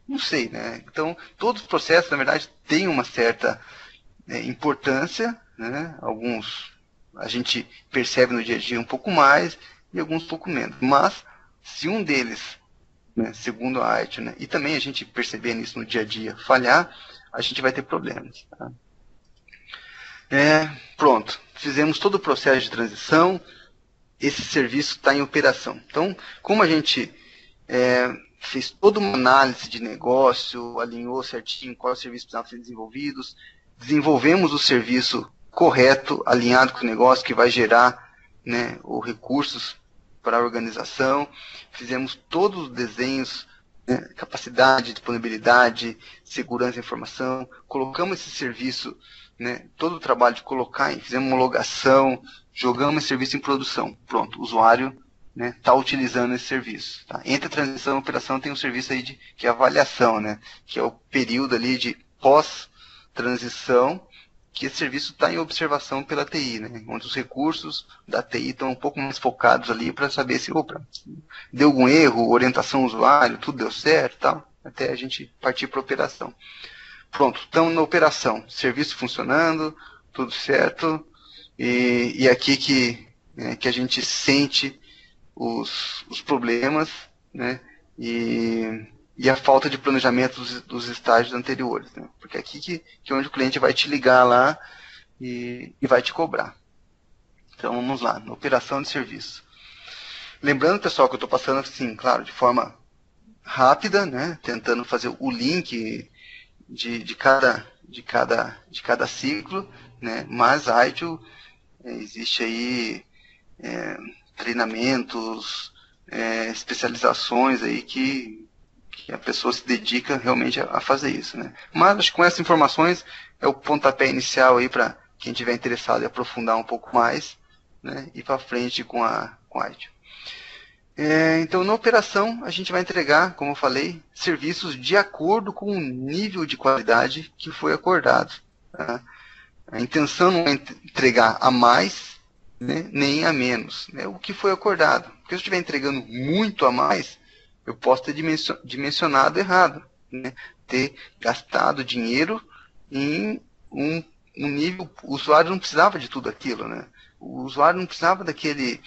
Não sei, né? Então, todos os processos, na verdade, têm uma certa importância, né? Alguns a gente percebe no dia a dia um pouco mais e alguns um pouco menos. Mas, se um deles, né, segundo a IT, né, e também a gente perceber nisso no dia a dia, falhar, a gente vai ter problemas. Tá? Pronto, fizemos todo o processo de transição, esse serviço está em operação. Então, como a gente fez toda uma análise de negócio, alinhou certinho quais serviços precisavam ser desenvolvidos, desenvolvemos o serviço correto, alinhado com o negócio, que vai gerar, né, os recursos para a organização, fizemos todos os desenhos, né, capacidade, disponibilidade, segurança da informação, colocamos esse serviço, né, todo o trabalho de colocar, fizemos homologação, jogamos esse serviço em produção. Pronto, o usuário está utilizando esse serviço. Tá? Entre a transição e a operação tem um serviço aí que é a avaliação, né, que é o período ali de pós-transição, que esse serviço está em observação pela TI, né, onde os recursos da TI estão um pouco mais focados ali para saber se deu algum erro, orientação ao usuário, tudo deu certo, tal, até a gente partir para a operação. Pronto, estamos na operação, serviço funcionando, tudo certo, e aqui que a gente sente os problemas, né, e a falta de planejamento dos estágios anteriores, né, porque aqui que é onde o cliente vai te ligar lá e vai te cobrar. Então vamos lá, na operação de serviço. Lembrando, pessoal, que eu estou passando assim, claro, de forma rápida, né, tentando fazer o link de cada ciclo, né, mas a ITIL, existe aí treinamentos, especializações aí que a pessoa se dedica realmente a fazer isso, né? Mas acho que com essas informações é o pontapé inicial aí para quem estiver interessado em aprofundar um pouco mais, né, e para frente com a ITIL. Então, na operação, a gente vai entregar, como eu falei, serviços de acordo com o nível de qualidade que foi acordado. Tá? A intenção não é entregar a mais, né, nem a menos. É o que foi acordado. Porque se eu estiver entregando muito a mais, eu posso ter dimensionado errado. Né? Ter gastado dinheiro em um nível... O usuário não precisava de tudo aquilo. Né? O usuário não precisava de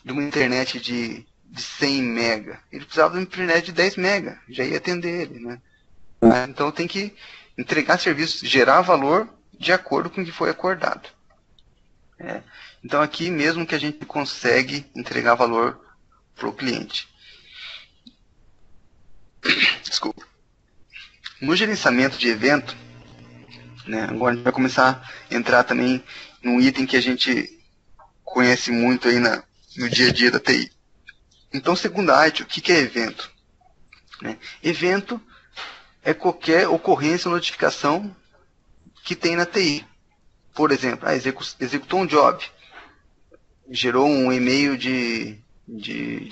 uma internet de 100 mega. Ele precisava de uma internet de 10 mega. Já ia atender ele. Né? Então tem que entregar serviços, gerar valor de acordo com o que foi acordado. Então aqui mesmo que a gente consegue entregar valor para o cliente. Desculpa. No gerenciamento de evento, né, agora a gente vai começar a entrar também num item que a gente conhece muito aí no dia a dia da TI. Então, segundo a ITIL, o que é evento? Né? Evento é qualquer ocorrência ou notificação que tem na TI. Por exemplo, executou um job, gerou um e-mail de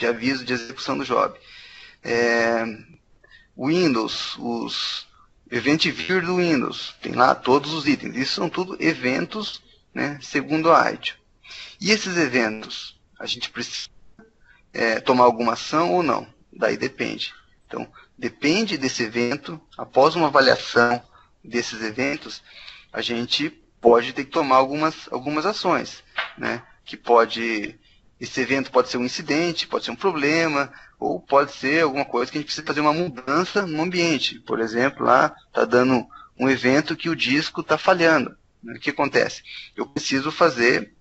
aviso de execução do job. Windows, os Event Viewer do Windows, tem lá todos os itens. Isso são tudo eventos, né, segundo a ITIL. E esses eventos, a gente precisa tomar alguma ação ou não? Daí depende. Então, depende desse evento, após uma avaliação desses eventos, a gente pode ter que tomar algumas ações, né? Esse evento pode ser um incidente, pode ser um problema, ou pode ser alguma coisa que a gente precisa fazer uma mudança no ambiente. Por exemplo, lá está dando um evento que o disco está falhando. O que acontece? Eu preciso fazer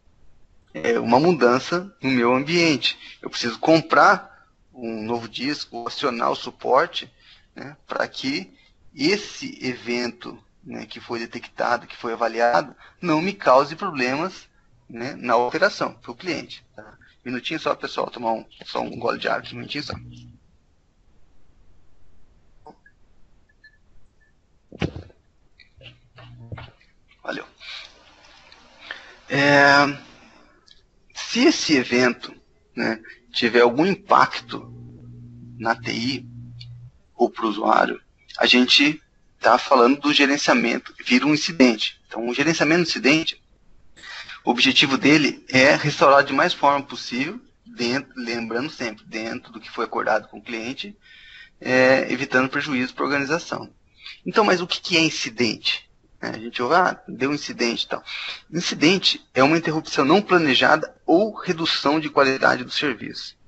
uma mudança no meu ambiente. Eu preciso comprar um novo disco, acionar o suporte, né, para que esse evento, né, que foi detectado, que foi avaliado, não me cause problemas, né, na operação para o cliente. Tá? Um minutinho só, pessoal, tomar só um gole de água, um minutinho só. Valeu. Se esse evento, né, tiver algum impacto na TI ou para o usuário, a gente está falando do gerenciamento, vira um incidente. Então, o gerenciamento do incidente, o objetivo dele é restaurar de mais forma possível, lembrando sempre, dentro do que foi acordado com o cliente, evitando prejuízo para a organização. Então, mas o que é incidente? A gente ouve, deu um incidente e tal. Incidente é uma interrupção não planejada ou redução de qualidade do serviço.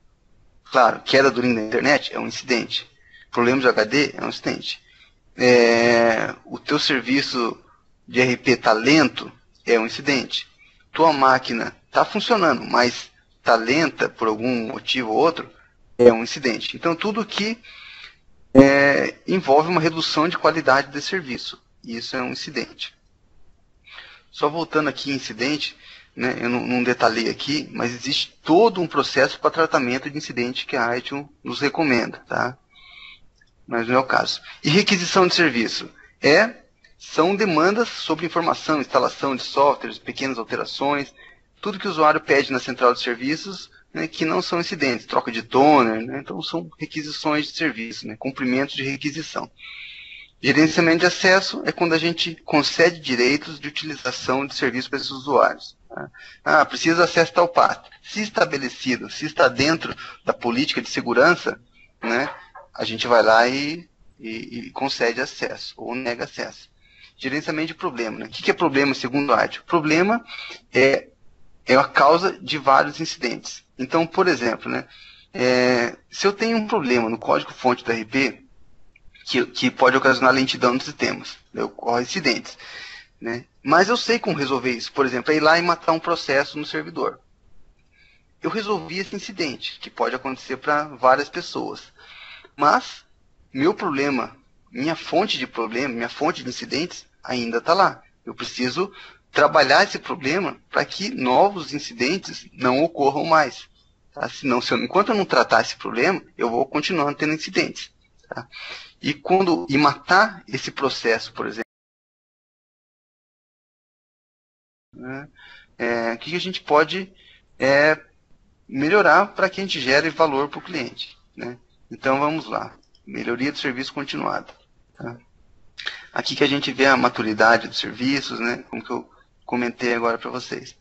Claro, queda do link da internet é um incidente. Problema de HD é um incidente. O teu serviço de RP está lento é um incidente. Tua máquina está funcionando, mas está lenta por algum motivo ou outro, é um incidente. Então, tudo que envolve uma redução de qualidade de serviço. Isso é um incidente. Só voltando aqui em incidente, né, eu não detalhei aqui, mas existe todo um processo para tratamento de incidente que a ITIL nos recomenda, tá? Mas não é o caso. E requisição de serviço? São demandas sobre informação, instalação de softwares, pequenas alterações, tudo que o usuário pede na central de serviços, né, que não são incidentes, troca de toner, né, então são requisições de serviço, né, cumprimentos de requisição. Gerenciamento de acesso é quando a gente concede direitos de utilização de serviço para esses usuários. Tá? Precisa acesso tal pasta. Se estabelecido, se está dentro da política de segurança, né, a gente vai lá e concede acesso ou nega acesso. Gerenciamento de problema. Né? O que é problema segundo a ITIL? Problema é a causa de vários incidentes. Então, por exemplo, né, se eu tenho um problema no código-fonte do RP, que pode ocasionar lentidão nos sistemas, ocorrem incidentes. Né? Mas eu sei como resolver isso. Por exemplo, é ir lá e matar um processo no servidor. Eu resolvi esse incidente, que pode acontecer para várias pessoas. Mas meu problema, minha fonte de problema, minha fonte de incidentes ainda está lá. Eu preciso trabalhar esse problema para que novos incidentes não ocorram mais. Tá? Senão, enquanto eu não tratar esse problema, eu vou continuar tendo incidentes. Tá? E matar esse processo, por exemplo, né, o que a gente pode melhorar para que a gente gere valor para o cliente. Né? Então, vamos lá. Melhoria do serviço continuado. Tá? Aqui que a gente vê a maturidade dos serviços, né, como que eu comentei agora para vocês.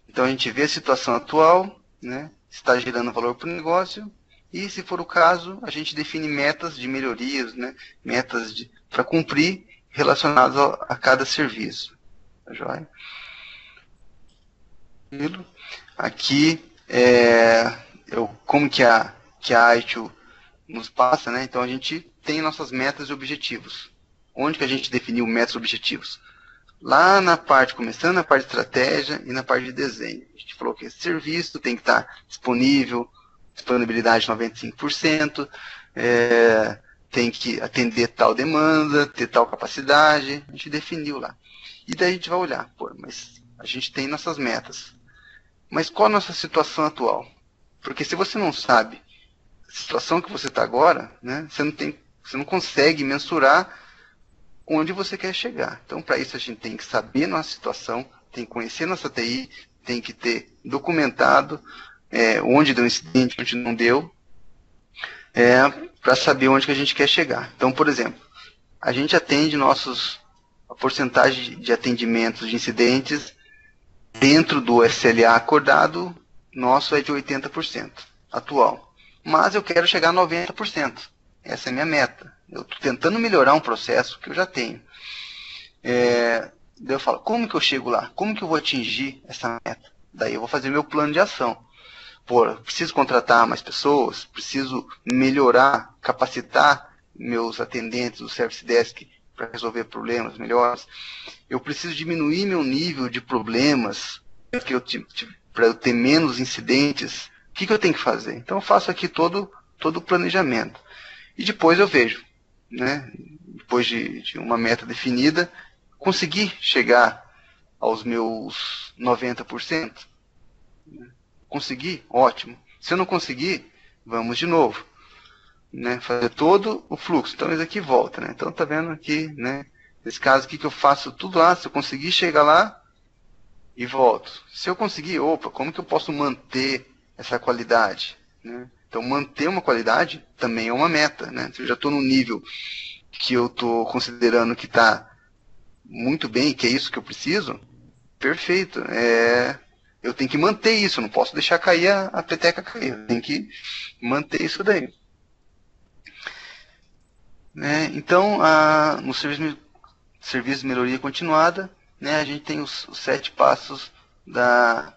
Então, a gente vê a situação atual, né, se está gerando valor para o negócio, e, se for o caso, a gente define metas de melhorias, né, metas para cumprir relacionadas a cada serviço. Tá joia? Aqui, como que a ITIL nos passa, né? Então, a gente tem nossas metas e objetivos. Onde que a gente definiu metas e objetivos? Lá na parte, começando na parte de estratégia e na parte de desenho. A gente falou que esse serviço tem que estar disponível, disponibilidade de 95%, tem que atender tal demanda, ter tal capacidade, a gente definiu lá. E daí a gente vai olhar, pô, mas a gente tem nossas metas. Mas qual a nossa situação atual? Porque se você não sabe a situação que você está agora, né, você não consegue mensurar onde você quer chegar. Então, para isso, a gente tem que saber nossa situação, tem que conhecer nossa TI, tem que ter documentado onde deu incidente, onde não deu, para saber onde que a gente quer chegar. Então, por exemplo, a gente atende a porcentagem de atendimentos de incidentes dentro do SLA acordado, nosso é de 80% atual. Mas eu quero chegar a 90%. Essa é a minha meta. Eu estou tentando melhorar um processo que eu já tenho. Daí eu falo, como que eu chego lá? Como que eu vou atingir essa meta? Daí eu vou fazer meu plano de ação. Pô, preciso contratar mais pessoas, preciso melhorar, capacitar meus atendentes do Service Desk para resolver problemas melhores. Eu preciso diminuir meu nível de problemas para eu ter menos incidentes. O que eu tenho que fazer? Então eu faço aqui todo o planejamento. E depois eu vejo, né, depois de uma meta definida, conseguir chegar aos meus 90%. Conseguir? Ótimo. Se eu não conseguir, vamos de novo. Né, fazer todo o fluxo. Então, isso aqui volta. Né? Então, tá vendo aqui, né, nesse caso aqui que eu faço tudo lá, se eu conseguir chegar lá e volto. Se eu conseguir, como que eu posso manter essa qualidade? Né? Então, manter uma qualidade também é uma meta. Né? Se eu já estou no nível que eu estou considerando que está muito bem, que é isso que eu preciso, perfeito. Eu tenho que manter isso, eu não posso deixar cair a peteca cair. Eu tenho que manter isso daí. Né? Então, no serviço de melhoria continuada, né, a gente tem os 7 passos da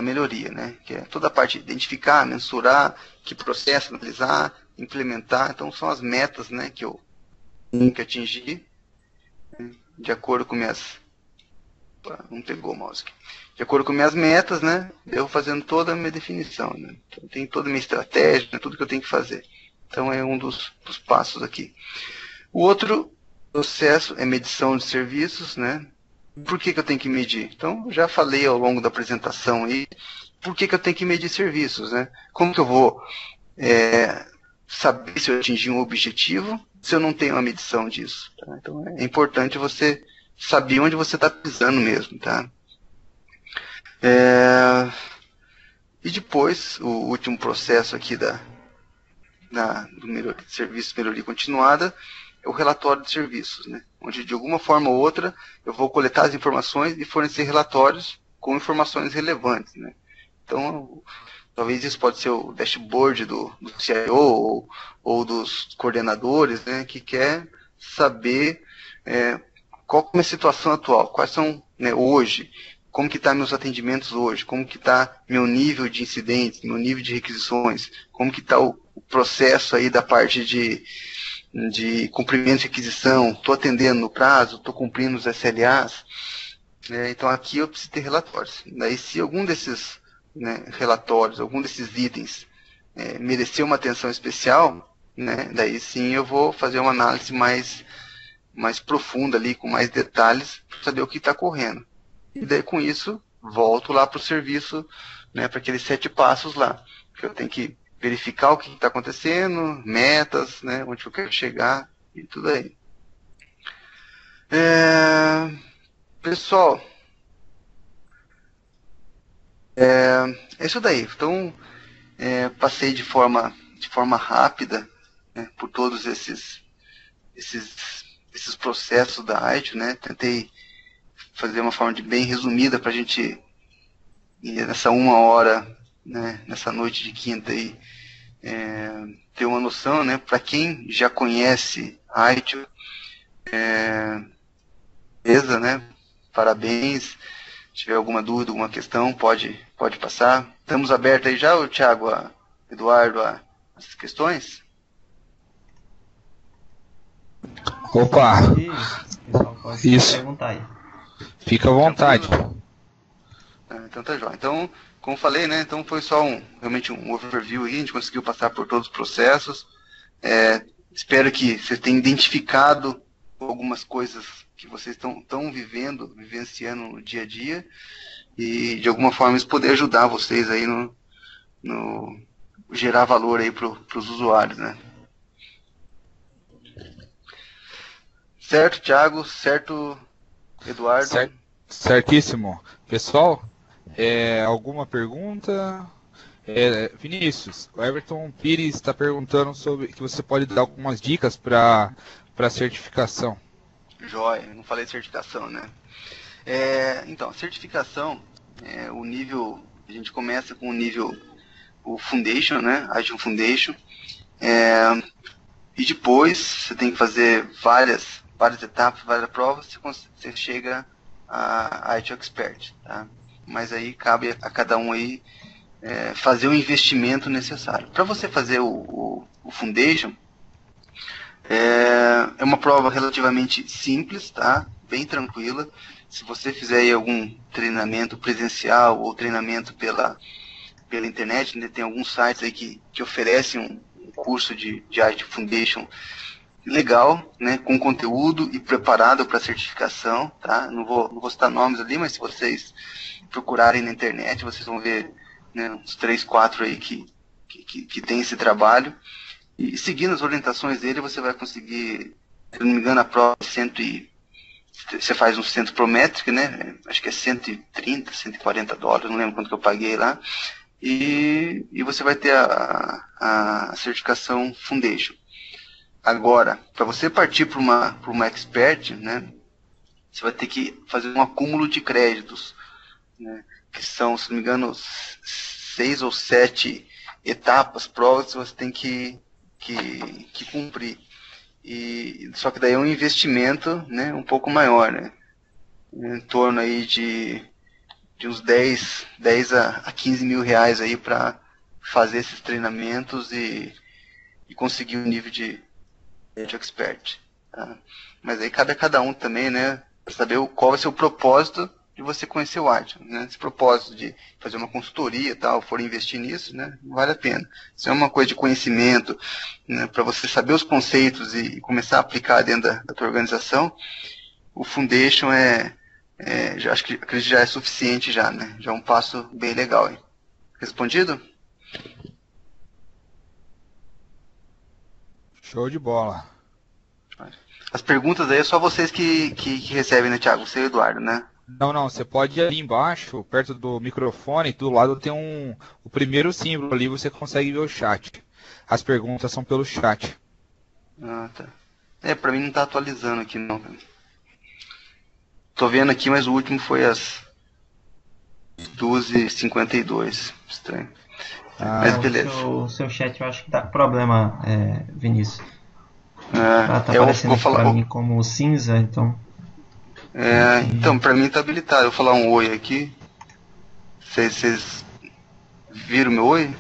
melhoria, né, que é toda a parte de identificar, mensurar, que processo, analisar, implementar. Então, são as metas, né, que eu tenho que atingir, né, de acordo com minhas... Não pegou o mouse aqui. De acordo com minhas metas, né, eu vou fazendo toda a minha definição. Né, então, tem toda a minha estratégia, né, tudo que eu tenho que fazer. Então, é um dos passos aqui. O outro processo é medição de serviços, né? Por que eu tenho que medir? Então, já falei ao longo da apresentação aí, por que eu tenho que medir serviços, né? Como que eu vou saber se eu atingi um objetivo se eu não tenho uma medição disso? Tá? Então, é importante você saber onde você está pisando mesmo, tá? E depois, o último processo aqui do serviço de melhoria continuada é o relatório de serviços, né? Onde de alguma forma ou outra eu vou coletar as informações e fornecer relatórios com informações relevantes, né? Então, talvez isso pode ser o dashboard do CIO ou dos coordenadores, né, que quer saber qual é a minha situação atual, quais são, né, hoje, como que está meus atendimentos hoje, como que está meu nível de incidentes, meu nível de requisições, como que está o processo aí da parte de cumprimento de requisição, estou atendendo no prazo, estou cumprindo os SLAs. Então aqui eu preciso ter relatórios. Daí se algum desses, né, relatórios, algum desses itens merecer uma atenção especial, né, daí sim eu vou fazer uma análise mais profunda ali, com mais detalhes, para saber o que está correndo. E daí com isso, volto lá para o serviço, né, para aqueles 7 passos lá, que eu tenho que verificar o que está acontecendo, metas, né, onde eu quero chegar e tudo aí. Pessoal, é isso daí. Então, passei de forma rápida, né, por todos esses processos da ITIL, né, tentei fazer uma forma bem resumida para a gente ir nessa 1 hora, né, nessa noite de quinta aí, ter uma noção, né, para quem já conhece a ITIL, beleza, né, parabéns. Se tiver alguma dúvida, alguma questão, pode passar. Estamos abertos aí já, Thiago, Eduardo, essas questões? Opa! Pessoal, pode Isso. perguntar aí. Fica à vontade. Então tá jóia. Então, como falei, né, então foi só realmente um overview aí, a gente conseguiu passar por todos os processos. Espero que você tenha identificado algumas coisas que vocês estão vivenciando no dia a dia, e de alguma forma isso poder ajudar vocês aí no gerar valor aí para os usuários, né? Certo, Thiago? Certo, Eduardo? Certíssimo. Pessoal, alguma pergunta? Vinícius, o Everton Pires está perguntando sobre que você pode dar algumas dicas para certificação. Joia, não falei certificação, né? Então, certificação, o nível, a gente começa com o Foundation, né? Agile Foundation. E depois você tem que fazer várias etapas, várias provas, você chega a Agile Expert, tá? Mas aí cabe a cada um aí fazer o investimento necessário. Para você fazer o Foundation, é uma prova relativamente simples, tá? Bem tranquila. Se você fizer aí algum treinamento presencial ou treinamento pela internet, né, tem alguns sites aí que oferecem um curso de Agile Foundation legal, né, com conteúdo e preparado para certificação, tá? Não vou citar nomes ali, mas se vocês procurarem na internet, vocês vão ver, né, uns 3, 4 aí que tem esse trabalho. E seguindo as orientações dele, você vai conseguir, se não me engano, a prova você faz um centro Prometric, né? Acho que é 130, 140 dólares, não lembro quanto que eu paguei lá. E você vai ter a certificação Foundation. Agora, para você partir para uma Expert, né? Você vai ter que fazer um acúmulo de créditos, né? Que são, se não me engano, 6 ou 7 etapas, provas que você tem que cumprir. Só que daí é um investimento, né, um pouco maior, né? Em torno aí de uns 10 a 15 mil reais aí para fazer esses treinamentos e conseguir o nível de expert. Tá? Mas aí cabe a cada um também, né, para saber qual vai ser o propósito de você conhecer o Agile, né? Esse propósito de fazer uma consultoria e tal, for investir nisso, né, não vale a pena. Isso é uma coisa de conhecimento, né, para você saber os conceitos e começar a aplicar dentro da tua organização. O Foundation acredito que já é suficiente já, né? Já é um passo bem legal, hein? Respondido? Show de bola. As perguntas aí é só vocês que recebem, né, Thiago? Você e o Eduardo, né? Não, você pode ir ali embaixo, perto do microfone, do lado tem o primeiro símbolo ali, você consegue ver o chat. As perguntas são pelo chat. Ah, tá. Pra mim não tá atualizando aqui não. Tô vendo aqui, mas o último foi às 12h52. Estranho. Mas beleza. O seu chat eu acho que tá com problema, Vinícius. Tá eu aparecendo vou aqui falar, pra mim como cinza, então... então, pra mim tá habilitado. Eu vou falar um oi aqui. Vocês viram meu oi?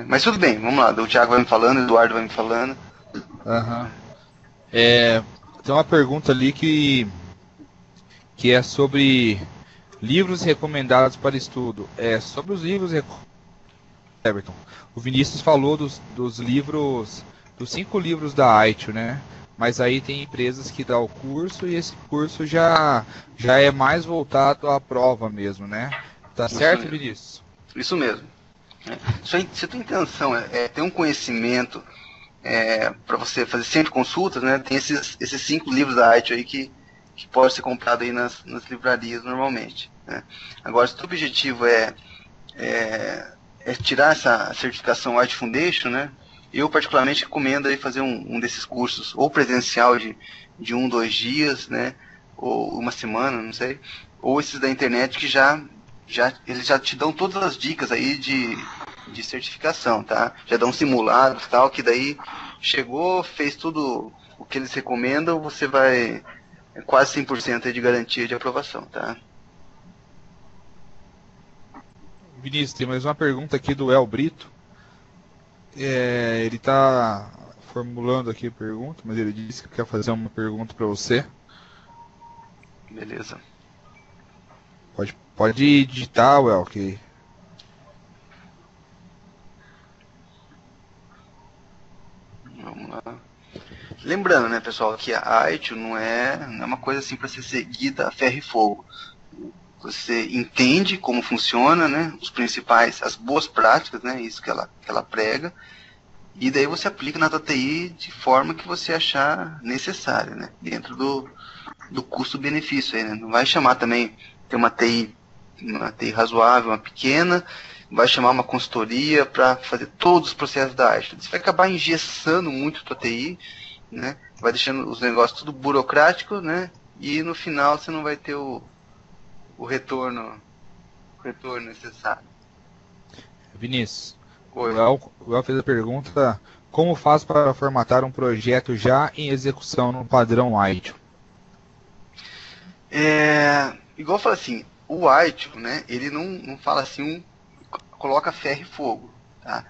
Mas tudo bem, vamos lá. O Thiago vai me falando, o Eduardo vai me falando. Uhum. Tem uma pergunta ali que é sobre livros recomendados para estudo. Sobre os livros Everton, o Vinícius falou dos livros, dos 5 livros da Aitio, né? Mas aí tem empresas que dão o curso e esse curso já é mais voltado à prova mesmo, né? Tá certo, Vinícius? Isso mesmo. Se a tua intenção é ter um conhecimento para você fazer sempre consultas, né? Tem esses 5 livros da Aitio aí que pode ser comprado aí nas livrarias normalmente, né? Agora, se o teu objetivo é tirar essa certificação Agile Foundation, né? Eu particularmente recomendo aí fazer um desses cursos, ou presencial de 1, 2 dias, né? Ou uma semana, não sei, ou esses da internet que eles já te dão todas as dicas aí de certificação, tá? Já dão simulados e tal, que daí chegou, fez tudo o que eles recomendam, você vai quase 100% aí de garantia de aprovação, tá? Vinícius, tem mais uma pergunta aqui do El Brito. Ele está formulando aqui a pergunta, mas ele disse que quer fazer uma pergunta para você. Beleza. Pode digitar, El, que... Lembrando, né, pessoal, que a ITIL não é uma coisa assim para ser seguida a ferro e fogo. Você entende como funciona, né, os principais, as boas práticas, né, isso que ela prega, e daí você aplica na tua TI de forma que você achar necessária, né, dentro do custo-benefício aí, né. Não vai chamar também, ter uma TI razoável, uma pequena, vai chamar uma consultoria para fazer todos os processos da ITIL. Você vai acabar engessando muito a tua TI, né, vai deixando os negócios tudo burocrático, né, e no final você não vai ter o retorno necessário. Vinícius, Oi. o El fez a pergunta: como faz para formatar um projeto já em execução no padrão ITIL? Igual eu falo assim, o ITIL, né, ele não fala assim, coloca ferro e fogo, tá?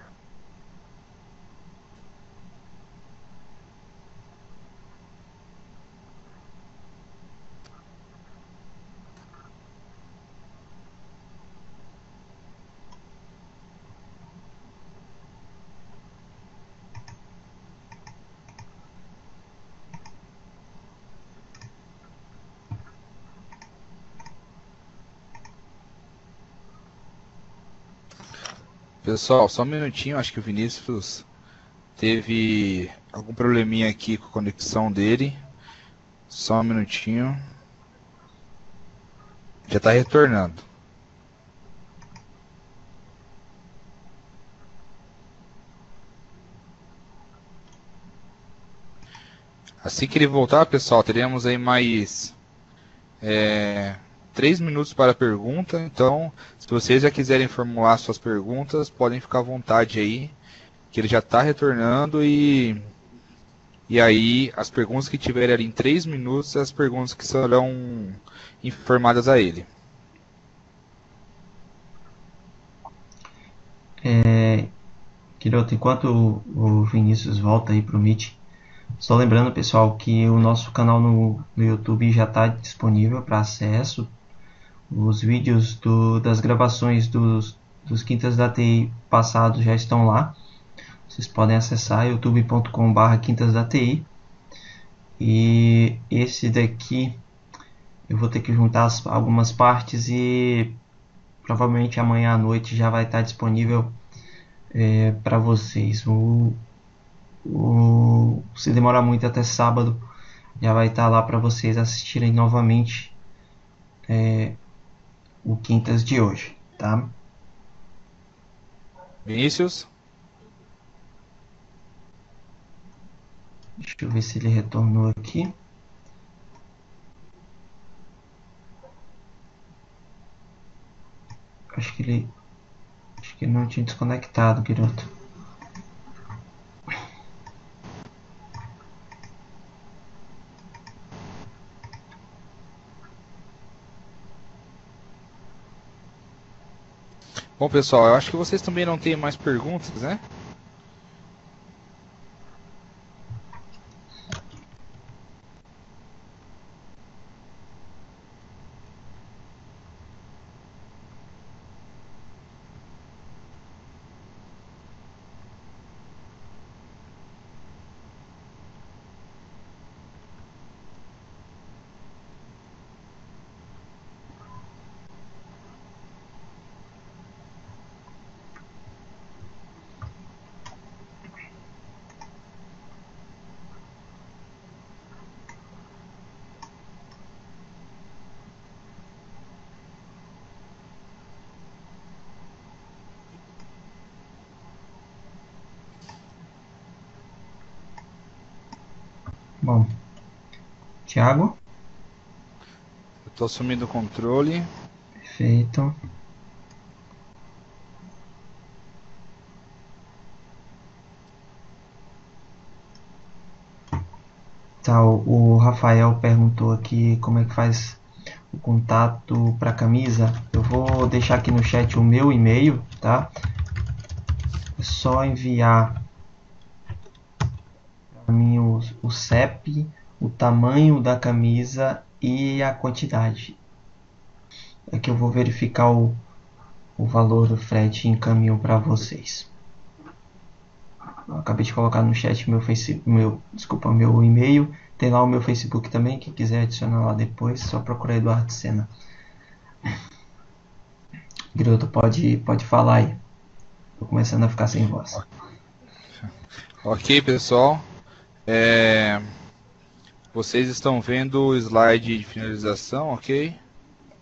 Pessoal, só um minutinho, acho que o Vinícius teve algum probleminha aqui com a conexão dele. Só um minutinho. Já está retornando. Assim que ele voltar, pessoal, teremos aí mais 3 minutos para a pergunta. Então, se vocês já quiserem formular suas perguntas, podem ficar à vontade aí, que ele já está retornando e aí as perguntas que tiverem ali em 3 minutos, as perguntas que serão informadas a ele. Quiroto, enquanto o Vinícius volta aí pro Meet, só lembrando, pessoal, que o nosso canal no YouTube já está disponível para acesso. Os vídeos das gravações dos Quintas da TI passados já estão lá. Vocês podem acessar youtube.com/Quintas da TI. E esse daqui eu vou ter que juntar algumas partes e provavelmente amanhã à noite já vai estar disponível para vocês. Se demorar muito até sábado, já vai estar lá para vocês assistirem novamente o Quintas de hoje, tá? Vinícius? Deixa eu ver se ele retornou aqui. Acho que ele não tinha desconectado, garoto. Bom, pessoal, eu acho que vocês também não têm mais perguntas, né? Bom, Thiago? Eu estou assumindo o controle. Perfeito. Tá, o Rafael perguntou aqui como é que faz o contato para camisa. Eu vou deixar aqui no chat o meu e-mail, tá? É só enviar para mim o CEP, o tamanho da camisa e a quantidade. É que eu vou verificar o valor do frete e encaminho para vocês. acabei de colocar no chat meu e-mail. Tem lá o meu Facebook também, quem quiser adicionar lá depois, só procurar Eduardo Sena. Guiroto, pode falar aí. Tô começando a ficar sem voz. Ok, pessoal. Vocês estão vendo o slide de finalização, ok?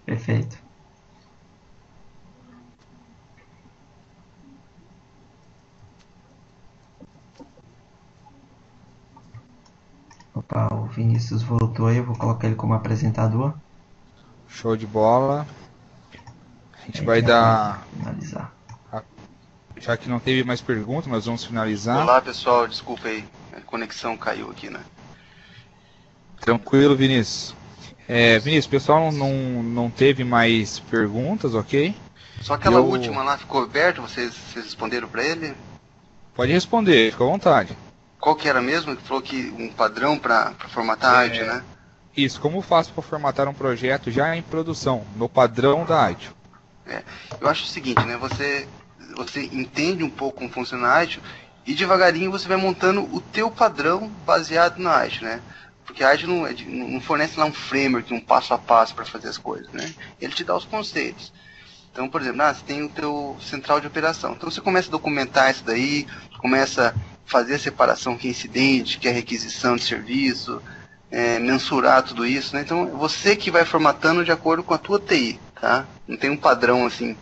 Perfeito. Opa, o Vinícius voltou aí, eu vou colocar ele como apresentador. Show de bola. A gente vai dar... finalizar. Já que não teve mais perguntas, nós vamos finalizar. Olá, pessoal, desculpa aí, a conexão caiu aqui, né? Tranquilo, Vinícius. Vinícius, o pessoal não teve mais perguntas, ok? Só aquela última lá ficou aberta, vocês responderam para ele? Pode responder, fica à vontade. Qual que era mesmo? Que falou que um padrão para formatar a arte, né? Isso, como faço para formatar um projeto já em produção, no padrão da arte? Eu acho o seguinte, né? Você entende um pouco como funciona a arte e devagarinho você vai montando o teu padrão baseado na arte, né? Porque a arte não fornece lá um framework, um passo a passo para fazer as coisas, né? Ele te dá os conceitos. Então, por exemplo, você tem o teu central de operação. Então você começa a documentar isso daí, começa a fazer a separação que é incidente, que é requisição de serviço, mensurar tudo isso, né? Então você que vai formatando de acordo com a tua TI, tá? Não tem um padrão assim,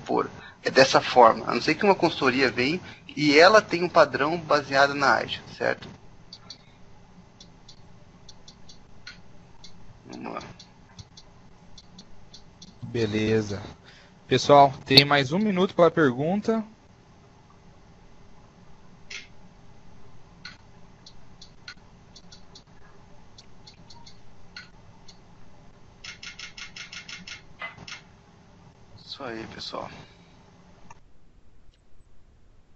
é dessa forma. A não ser que uma consultoria vem e ela tem um padrão baseado na arte, certo? Vamos lá. Beleza. Pessoal, tem mais 1 minuto para a pergunta. Isso aí, pessoal.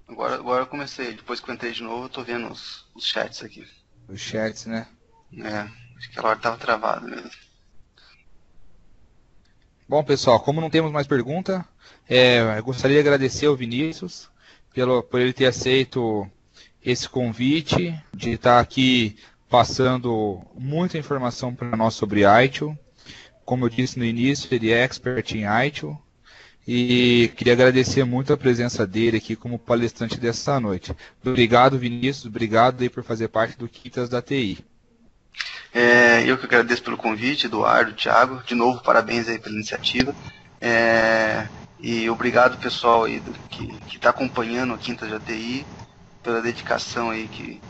Agora eu comecei, depois que eu entrei de novo, eu tô vendo os chats aqui. Os chats, né? Acho que aquela hora tava travado mesmo. Bom, pessoal, como não temos mais pergunta, eu gostaria de agradecer ao Vinícius por ele ter aceito esse convite, de estar aqui passando muita informação para nós sobre ITIL. Como eu disse no início, ele é expert em ITIL. E queria agradecer muito a presença dele aqui como palestrante dessa noite. Obrigado, Vinícius. Obrigado aí por fazer parte do Quintas da TI. Eu que agradeço pelo convite, Eduardo, Thiago. De novo, parabéns aí pela iniciativa. E obrigado, pessoal aí que está acompanhando a Quintas da TI, pela dedicação aí que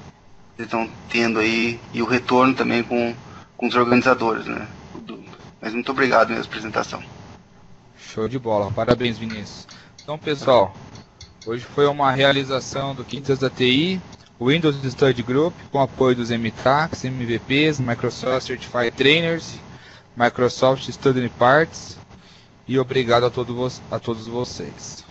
eles estão tendo aí e o retorno também com os organizadores, né? Mas muito obrigado pela apresentação. Show de bola, parabéns, Vinícius. Então, pessoal, hoje foi uma realização do Quintas da TI, Windows Study Group, com apoio dos MTACs, MVPs, Microsoft Certified Trainers, Microsoft Student Parts, e obrigado a todos vocês.